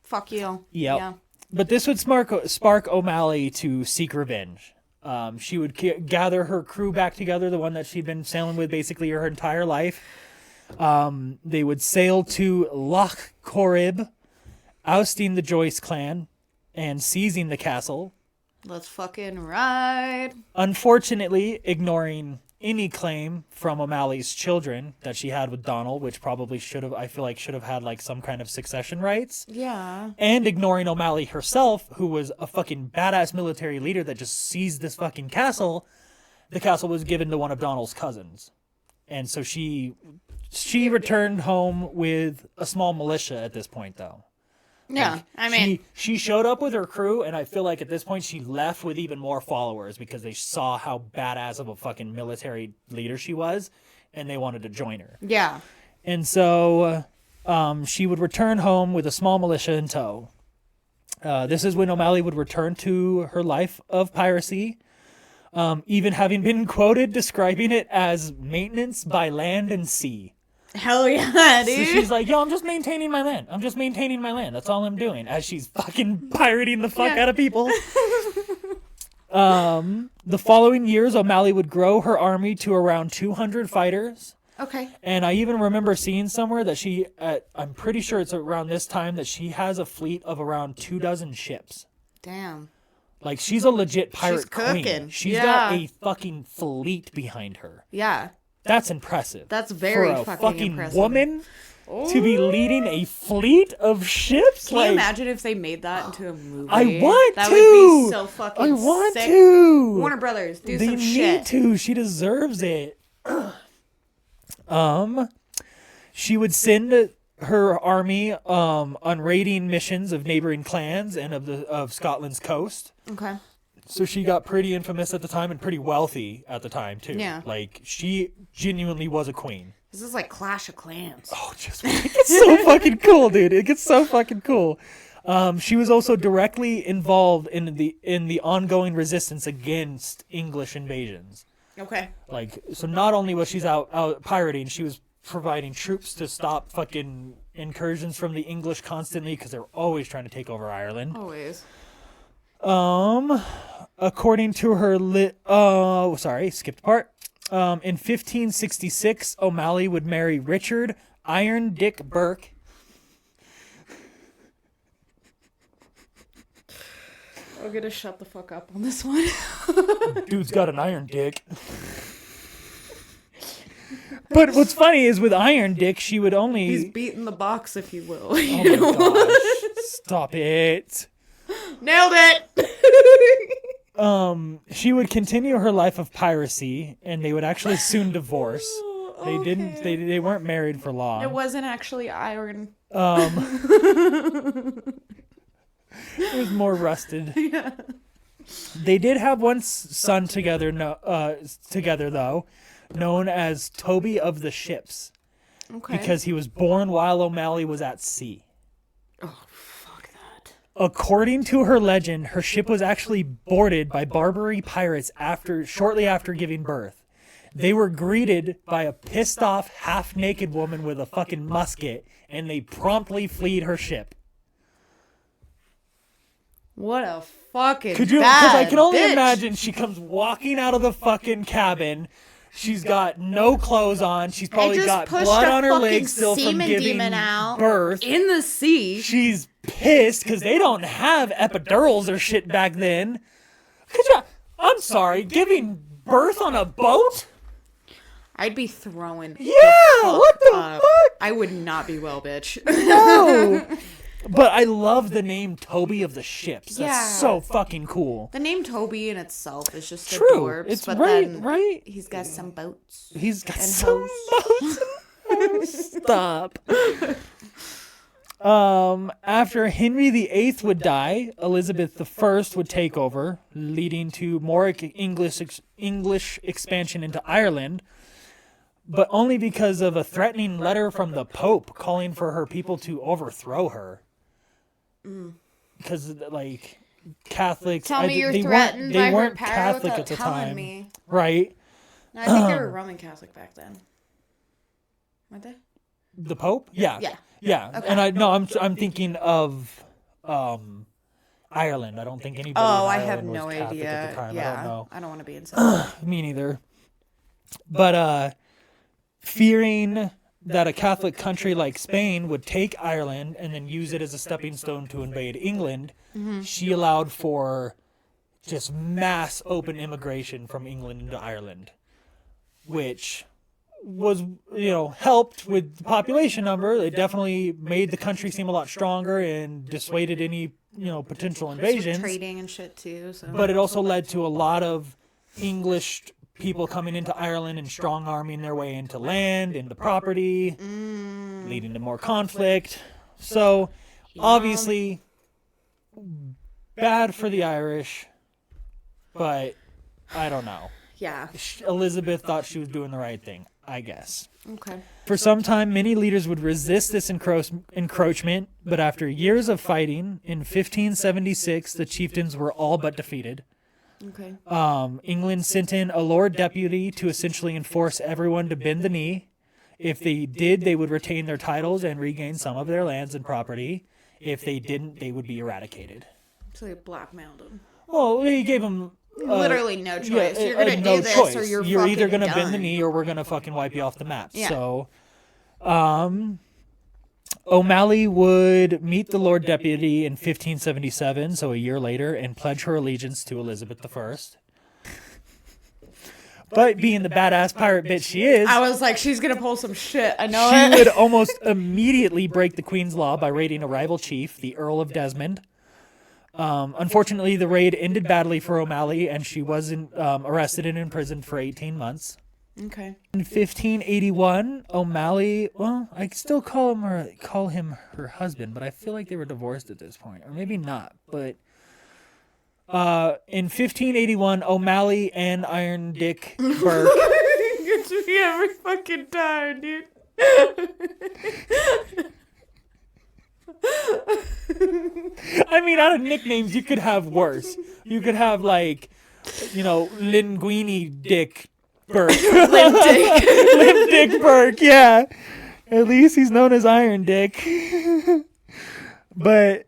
Fuck you.
Yep.
Yeah.
But this would spark O'Malley to seek revenge. She would gather her crew back together, the one that she'd been sailing with basically her entire life. They would sail to Loch Corrib, ousting the Joyce clan and seizing the castle.
Let's fucking ride.
Unfortunately, ignoring any claim from O'Malley's children that she had with Donald, which probably should have had like some kind of succession rights.
Yeah.
And ignoring O'Malley herself, who was a fucking badass military leader that just seized this fucking castle. The castle was given to one of Donald's cousins. And so she returned home with a small militia at this point, though.
Yeah, I mean...
She showed up with her crew, and I feel like at this point she left with even more followers because they saw how badass of a fucking military leader she was, and they wanted to join her.
Yeah.
And so she would return home with a small militia in tow. This is when O'Malley would return to her life of piracy, even having been quoted describing it as maintenance by land and sea.
Hell yeah, dude.
So she's like, yo, I'm just maintaining my land. That's all I'm doing. As she's fucking pirating the fuck out of people. The following years, O'Malley would grow her army to around 200 fighters.
Okay.
And I even remember seeing somewhere that I'm pretty sure it's around this time that she has a fleet of around 24 ships.
Damn.
Like, she's a legit pirate queen.
Cooking.
She's got a fucking fleet behind her.
Yeah.
That's impressive.
That's very
for a
fucking impressive.
Woman to be leading a fleet of ships.
Can you imagine if they made that into a movie?
I want
that
to.
Would be so fucking
I want
sick.
to.
Warner Brothers, do
they
some shit.
They need to. She deserves it. She would send her army on raiding missions of neighboring clans and of Scotland's coast.
Okay.
So she got pretty infamous at the time and pretty wealthy at the time, too.
Yeah.
Like, she genuinely was a queen.
This is like Clash of Clans.
Oh, it gets so fucking cool, dude. It gets so fucking cool. She was also directly involved in the ongoing resistance against English invasions.
Okay.
Like, so not only was she out pirating, she was providing troops to stop fucking incursions from the English constantly because they were always trying to take over Ireland.
Always.
According to her skipped part. In 1566, O'Malley would marry Richard Iron Dick Burke.
I'm gonna shut the fuck up on this one.
Dude's got an iron dick. But what's funny is with Iron Dick, she would only...
He's beating the box, if you will.
Oh my gosh. Stop it.
Nailed it!
She would continue her life of piracy, and they would actually soon divorce. They weren't married for long.
It wasn't actually iron.
It was more rusted.
Yeah.
They did have one son together though, known as Toby of the Ships.
Okay.
Because he was born while O'Malley was at sea.
Oh, fuck that.
According to her legend, her ship was actually boarded by Barbary pirates shortly after giving birth. They were greeted by a pissed off, half-naked woman with a fucking musket, and they promptly fled her ship.
What a fucking
Could you?
bad
Because I can only
bitch.
imagine she comes walking out of the fucking cabin. She's got no clothes on. She's probably
just
got
pushed
blood
a
on her
fucking
legs still from
semen
giving
demon out
birth.
in the sea.
She's pissed because they don't have epidurals or shit back then. Could you? I'm sorry, giving birth on a boat?
I'd be throwing.
Yeah,
the fuck
what the
up.
fuck?
I would not be well, bitch.
No. But I love the name Toby of the Ships. That's
Yeah.
so fucking cool.
The name Toby in itself is just
True.
adorbs,
It's
but
right,
then
right.
he's got some boats.
He's got
And
some boats. Stop. After Henry VIII would die, Elizabeth I would take over, leading to more English expansion into Ireland, but only because of a threatening letter from the Pope calling for her people to overthrow her. Because, like, Catholics...
Tell me you're
they
threatened by her
weren't
power
Catholic
without
at the
telling
time.
me.
Right?
No, I think they were Roman Catholic back then. Weren't they?
The Pope? Yeah.
Yeah.
Yeah.
Okay.
And I'm thinking of Ireland. I don't think anybody
Oh,
in
I
Ireland
have
was
no
Catholic
idea.
at the time.
Yeah,
I don't know.
I don't want to be inside.
Me neither. But fearing that a Catholic country like Spain would take Ireland and then use it as a stepping stone to invade England, she allowed for just mass open immigration from England into Ireland, which was, helped with the population number. It definitely made the country seem a lot stronger and dissuaded any, potential invasions.
Trading and shit too. So.
But it also led to a lot of English people coming into Ireland and strong-arming their way into land, into property, leading to more conflict. So, obviously, bad for the Irish, but I don't know.
Yeah.
Elizabeth thought she was doing the right thing, I guess.
Okay.
For some time, many leaders would resist this encroachment, but after years of fighting, in 1576, the chieftains were all but defeated.
Okay.
England sent in a Lord Deputy to essentially enforce everyone to bend the knee. If they did, they would retain their titles and regain some of their lands and property. If they didn't, they would be eradicated.
So they blackmailed him.
Well, he gave them...
Literally no choice.
Yeah,
you're going to
no
do this
choice.
or you're
either
going to
bend the knee or we're going to fucking wipe you off the map.
Yeah.
So, O'Malley would meet the Lord Deputy in 1577, so a year later, and pledge her allegiance to Elizabeth I. But being the badass pirate bitch she is,
I was like, she's going to pull some shit. I know
she
it.
would almost immediately break the Queen's law by raiding a rival chief, the Earl of Desmond. Unfortunately, the raid ended badly for O'Malley, and she was arrested and imprisoned for 18 months.
Okay.
In 1581, O'Malley, well, I still call him her husband, but I feel like they were divorced at this point, or maybe not. But in 1581, O'Malley and Iron Dick Burke.
Gets me every fucking time, dude.
I mean, out of nicknames, you could have worse. You could have Linguini Dick Burke.
Limp dick.
Limp Dick Burke, yeah. At least he's known as Iron Dick. But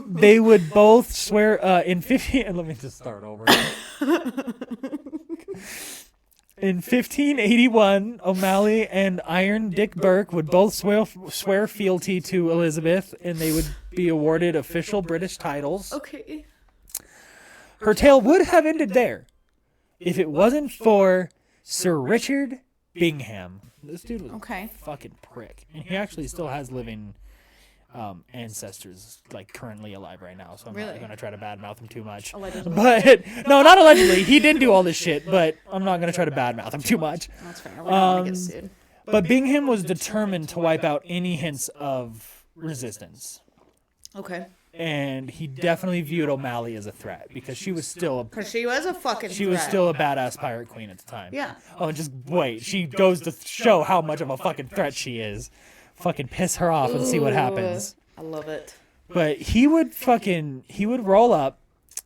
they would both swear in 15. Let me just start over. In 1581, O'Malley and Iron Dick Burke would both swear fealty to Elizabeth, and they would be awarded official British titles.
Okay.
Her tale would have ended there if it wasn't for Sir Richard Bingham. This dude was
Okay.
a fucking prick. And he actually still has living ancestors, currently alive right now, so I'm
Really?
not going to try to badmouth him too much.
Allegedly.
But, no, not allegedly. He did do all this shit, but I'm not going to try to badmouth him too much.
That's fair. We don't want to get sued.
But Bingham was determined to wipe out any hints of resistance.
Okay.
And he definitely viewed O'Malley as a threat because she was still
Because she was a fucking
a badass pirate queen at the time.
Yeah.
Oh, and just wait. She goes to show how much of a fucking threat she is. Fucking piss her off and see what happens.
I love it.
But he would roll up,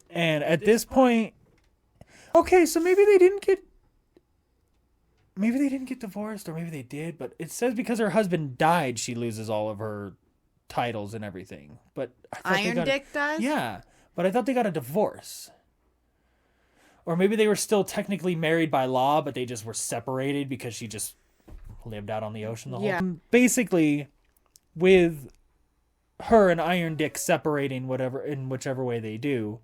and at this point, okay, so maybe they didn't get divorced, or maybe they did, but it says because her husband died, she loses all of her titles and everything. But I thought
Iron Dick does?
Yeah, but I thought they got a divorce. Or maybe they were still technically married by law, but they just were separated because she just lived out on the ocean the whole time. Basically, with her and Iron Dick separating whichever way they do,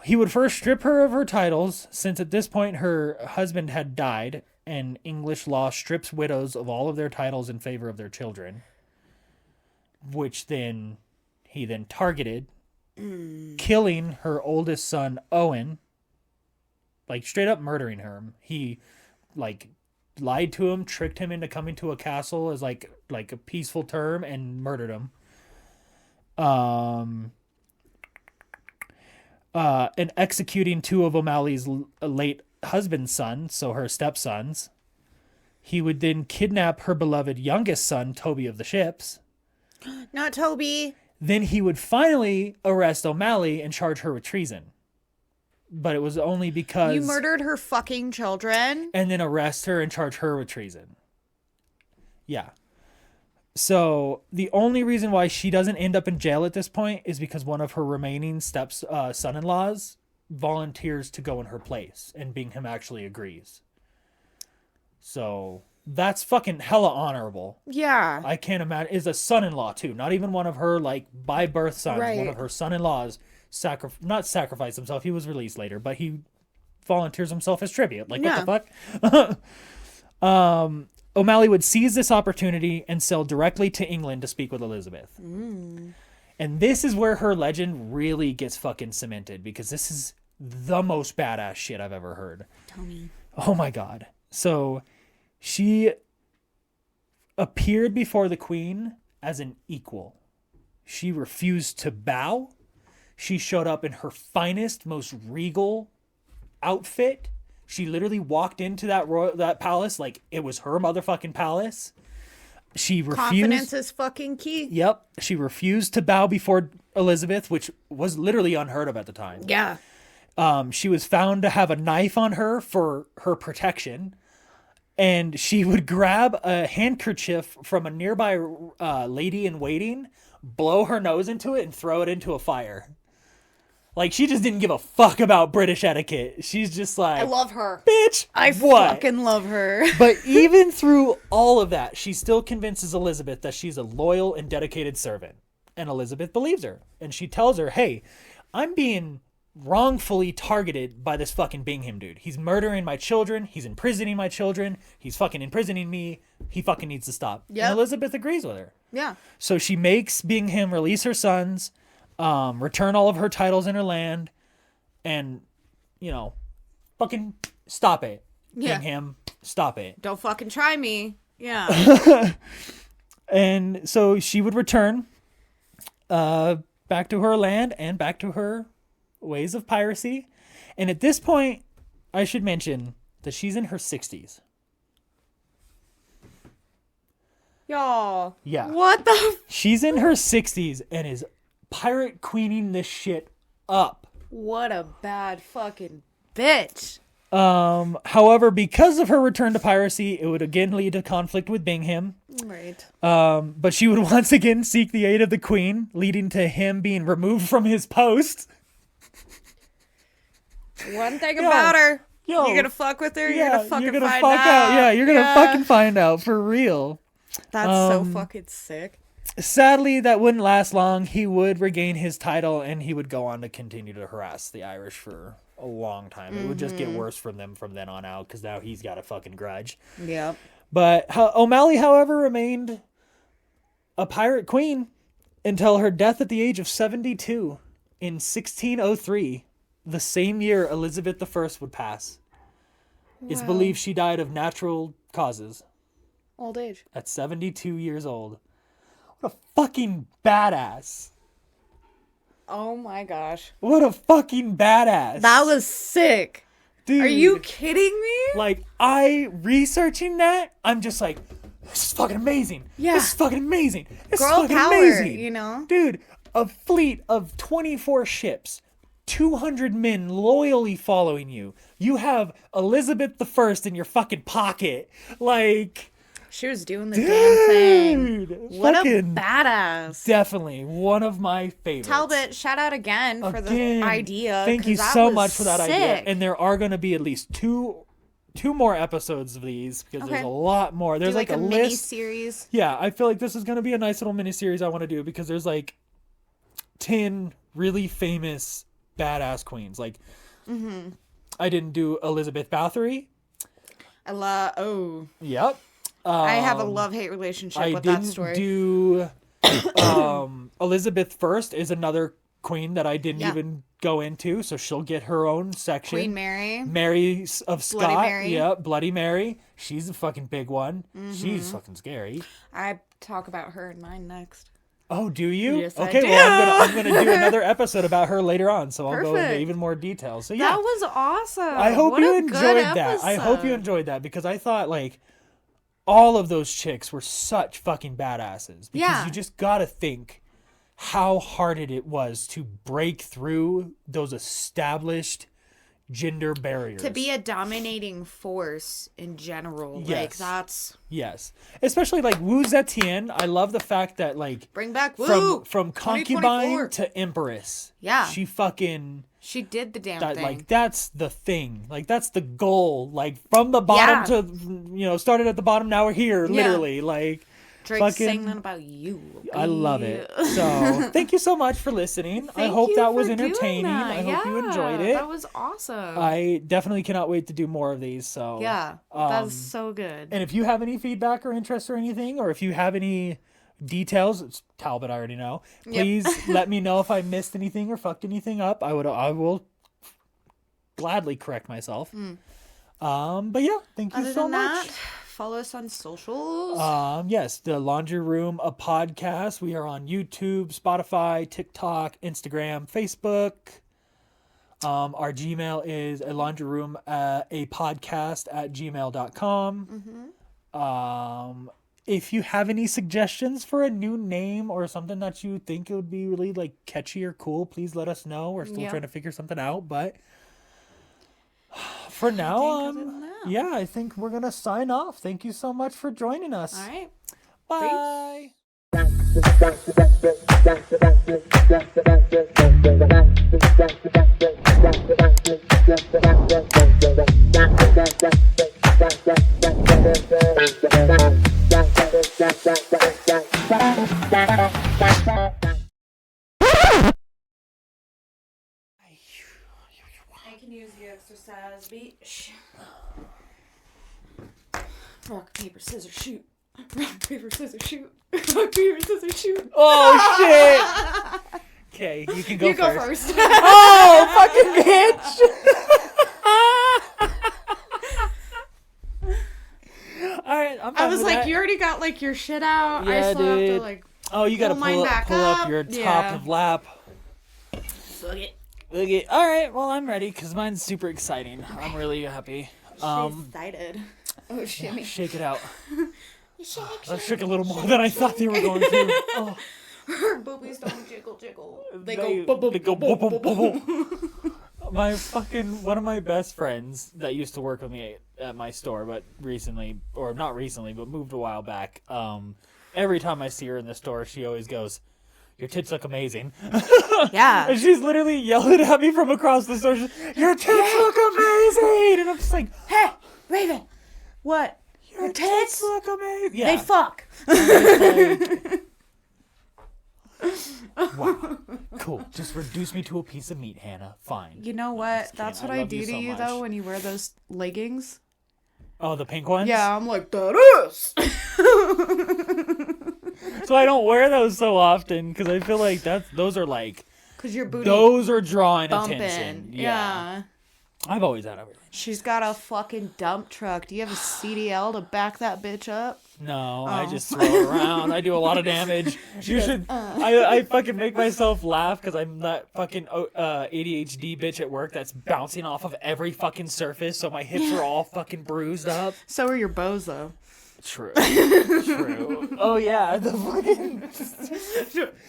he would first strip her of her titles, since at this point her husband had died, and English law strips widows of all of their titles in favor of their children, which he then targeted, killing her oldest son, Owen, like straight up murdering him. He like lied to him, tricked him into coming to a castle as like a peaceful term, and murdered him. And executing two of O'Malley's late husband's sons, so her stepsons. He would then kidnap her beloved youngest son, Toby of the Ships.
Not Toby.
Then he would finally arrest O'Malley and charge her with treason. But it was only because...
You murdered her fucking children?
And then arrest her and charge her with treason. Yeah. So the only reason why she doesn't end up in jail at this point is because one of her remaining son-in-laws volunteers to go in her place, and Bingham actually agrees. So that's fucking hella honorable.
Yeah.
I can't imagine. Is a son-in-law too, not even one of her like by birth sons.
Right.
One of her son-in-laws not sacrificed himself. He was released later, but he volunteers himself as tribute. Like, what the fuck? O'Malley would seize this opportunity and sail directly to England to speak with Elizabeth. And this is where her legend really gets fucking cemented, because this is the most badass shit I've ever heard.
Tell me.
Oh my God. So she appeared before the Queen as an equal. She refused to bow. She showed up in her finest, most regal outfit. She literally walked into that palace like it was her motherfucking palace. She refused.
Confidence is fucking key.
Yep. She refused to bow before Elizabeth, which was literally unheard of at the time.
Yeah.
She was found to have a knife on her for her protection. And she would grab a handkerchief from a nearby lady in waiting, blow her nose into it, and throw it into a fire. Like, she just didn't give a fuck about British etiquette. She's just like...
I love her.
Bitch,
I fucking love her.
But even through all of that, she still convinces Elizabeth that she's a loyal and dedicated servant. And Elizabeth believes her. And she tells her, hey, I'm being wrongfully targeted by this fucking Bingham dude. He's murdering my children. He's imprisoning my children. He's fucking imprisoning me. He fucking needs to stop. Yep. And Elizabeth agrees with her.
Yeah.
So she makes Bingham release her sons, return all of her titles in her land, and, fucking stop it.
Yeah.
Bingham, stop it.
Don't fucking try me. Yeah.
And so she would return back to her land and back to her ways of piracy. And at this point, I should mention that she's in her 60s.
Y'all.
Yeah.
What the?
She's in her 60s and is pirate queening this shit up.
What a bad fucking bitch.
However, because of her return to piracy, it would again lead to conflict with Bingham.
Right.
But she would once again seek the aid of the Queen, leading to him being removed from his post.
One thing about her. You're gonna fuck with her, you're gonna fucking find out.
Yeah, you're gonna fucking find out, for real.
That's so fucking sick.
Sadly, that wouldn't last long. He would regain his title, and he would go on to continue to harass the Irish for a long time. It would just get worse from them from then on out, because now he's got a fucking grudge.
Yeah.
But O'Malley, however, remained a pirate queen until her death at the age of 72 in 1603, the same year Elizabeth I would pass. Wow. It's believed she died of natural causes.
Old age.
At 72 years old. What a fucking badass.
Oh my gosh.
What a fucking badass.
That was sick.
Dude.
Are you kidding me?
Like, researching that, I'm just like, this is fucking amazing.
Yeah.
This is fucking amazing. This
Girl
is fucking
power,
amazing.
you know?
Dude, a fleet of 24 ships, 200 men loyally following you. You have Elizabeth I in your fucking pocket. Like...
She was doing the damn thing.
Dude,
What a
fucking
badass.
definitely one of my favorites.
Talbot, shout out again for the idea.
Thank you
'cause that
so
was
much for that idea.
sick.
And there are going to be at least two more episodes of these because there's
Okay.
a lot more. There's
Do
like a
mini
list.
series.
Yeah, I feel like this is going to be a nice little mini series I want to do because there's like 10 really famous badass queens. Like, I didn't do Elizabeth Bathory. Yep.
I have a love-hate relationship with that story.
I didn't do Elizabeth First is another queen that I didn't even go into, so she'll get her own section.
Queen Mary.
Mary of Scott.
Bloody Mary.
Yep, Bloody Mary. She's a fucking big one. She's fucking scary.
I talk about her in mine next.
Oh, do you?
Yes, I
okay,
do.
well, I'm gonna do another episode about her later on, so I'll go into
Perfect.
even more details. So yeah,
That was awesome.
I hope
What
you
a
enjoyed
good
that. I hope you
episode.
enjoyed that because I thought like all of those chicks were such fucking badasses. Because
Yeah.
you just gotta think how hard it was to break through those established gender barriers.
To be a dominating force in general. Like,
Yes.
that's...
Yes, especially like Wu Zetian. I love the fact that like
Bring back Woo!
from
2024.
concubine to empress.
Yeah.
she fucking.
She did the damn
That,
thing.
like that's the thing, like that's the goal, like from the bottom to started at the bottom, now we're here literally. Like
Drake
fucking-
singing about you.
I love it. So thank you so much for listening. I
Thank
hope
you
that was
for doing
entertaining.
that.
I hope you enjoyed it.
That was awesome.
I definitely cannot wait to do more of these. So
yeah, that was so good.
and if you have any feedback or interest or anything, or if you have any details, it's Talbot, I already know, please let me know if I missed anything or fucked anything up. I will gladly correct myself. But yeah, thank you
Other
so
than
much.
that, follow us on socials.
Yes, the Laundry Room, a podcast. We are on YouTube, Spotify, TikTok, Instagram, Facebook. Our Gmail is a laundry room, a podcast at gmail.com. If you have any suggestions for a new name or something that you think it would be really like catchy or cool, please let us know. We're still trying to figure something out, but for now, yeah, I think we're gonna sign off. Thank you so much for joining us.
All right.
Bye.
I can use the exercise beach. Rock, paper, scissors, shoot. Rock, paper, scissors, shoot. Rock, paper, scissors, shoot.
Oh shit! Okay, you can go
You go
first.
first.
Oh, fucking bitch! Alright, I'm
I
fine
was
with
like,
that.
you already got like your shit out.
Yeah,
I still have
dude.
to like
Oh, you gotta
pull mine
pull
back
up
up.
your top
Yeah.
of lap.
suck it.
Okay, alright, well, I'm ready because mine's super exciting. I'm really happy.
She's excited. Oh, shimmy.
Shake it out.
Shake,
I shook a little more than I thought they were going to. Oh.
Her boobies don't jiggle, jiggle. They go
They
boom, boom,
go
boom,
boom,
boom,
boom,
boom.
boom. My fucking one of my best friends that used to work with me at my store, but recently, or not recently, but moved a while back. Every time I see her in the store, she always goes, "Your tits look amazing."
Yeah.
And she's literally yelling at me from across the store. She's, "Your tits look amazing!" And I'm just like,
Hey, Raven. What?
"Your tits look amazing." Yeah.
They fuck.
Wow. Cool. Just reduce me to a piece of meat, Hannah. Fine.
You know what? That's
kidding.
what
I
I
love
do
you
to
so
you
much.
though when you wear those leggings.
Oh, the pink ones?
Yeah, I'm like, that is.
So I don't wear those so often because I feel like those are like
Cause your booty
those are drawing
bumping.
attention.
Yeah.
I've always had everything.
She's got a fucking dump truck. Do you have a CDL to back that bitch up?
No, I just throw it around. I do a lot of damage. You should. I fucking make myself laugh because I'm that fucking ADHD bitch at work that's bouncing off of every fucking surface, so my hips are all fucking bruised up.
So are your bows though.
True. True. Oh yeah, the fucking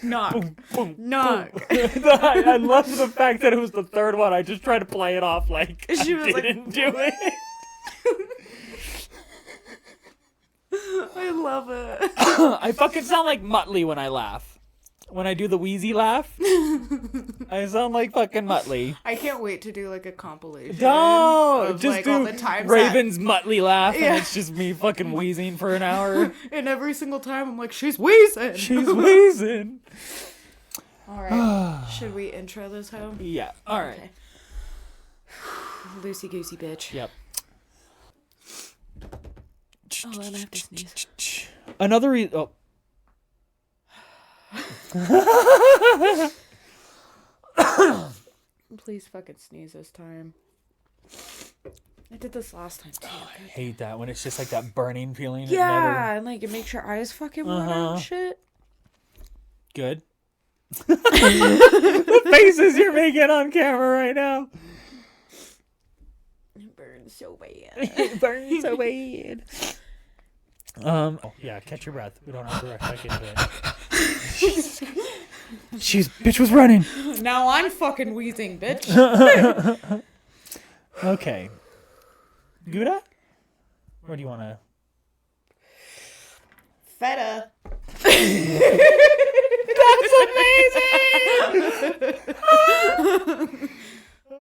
Knock.
boom, boom,
Knock.
boom. I love the fact that it was the third one. I just tried to play it off like
She
I
was like-
didn't do it.
I love it.
I fucking sound like Muttley when I laugh. When I do the wheezy laugh, I sound like fucking Muttley.
I can't wait to do like a compilation.
No,
of,
just
like,
do
all the times
Raven's Muttley laugh,
Yeah.
and it's just me fucking wheezing for an hour.
And every single time I'm like, she's wheezing.
She's wheezing.
All right. Should we intro this home?
Yeah. All right.
Okay. Loosey goosey bitch.
Yep.
Oh, and I have to sneeze.
Another oh.
Please fucking sneeze this time. I did this last time too.
I hate that when it's just like that burning feeling.
Yeah, and like it makes your eyes fucking water and shit.
Good. The faces you're making on camera right now.
It burns so bad.
It burns so bad. Oh yeah, catch your breath. We don't have to rush back into it. Bitch was running.
Now I'm fucking wheezing, bitch.
Okay. Gouda? Or do you want to?
Feta.
That's amazing!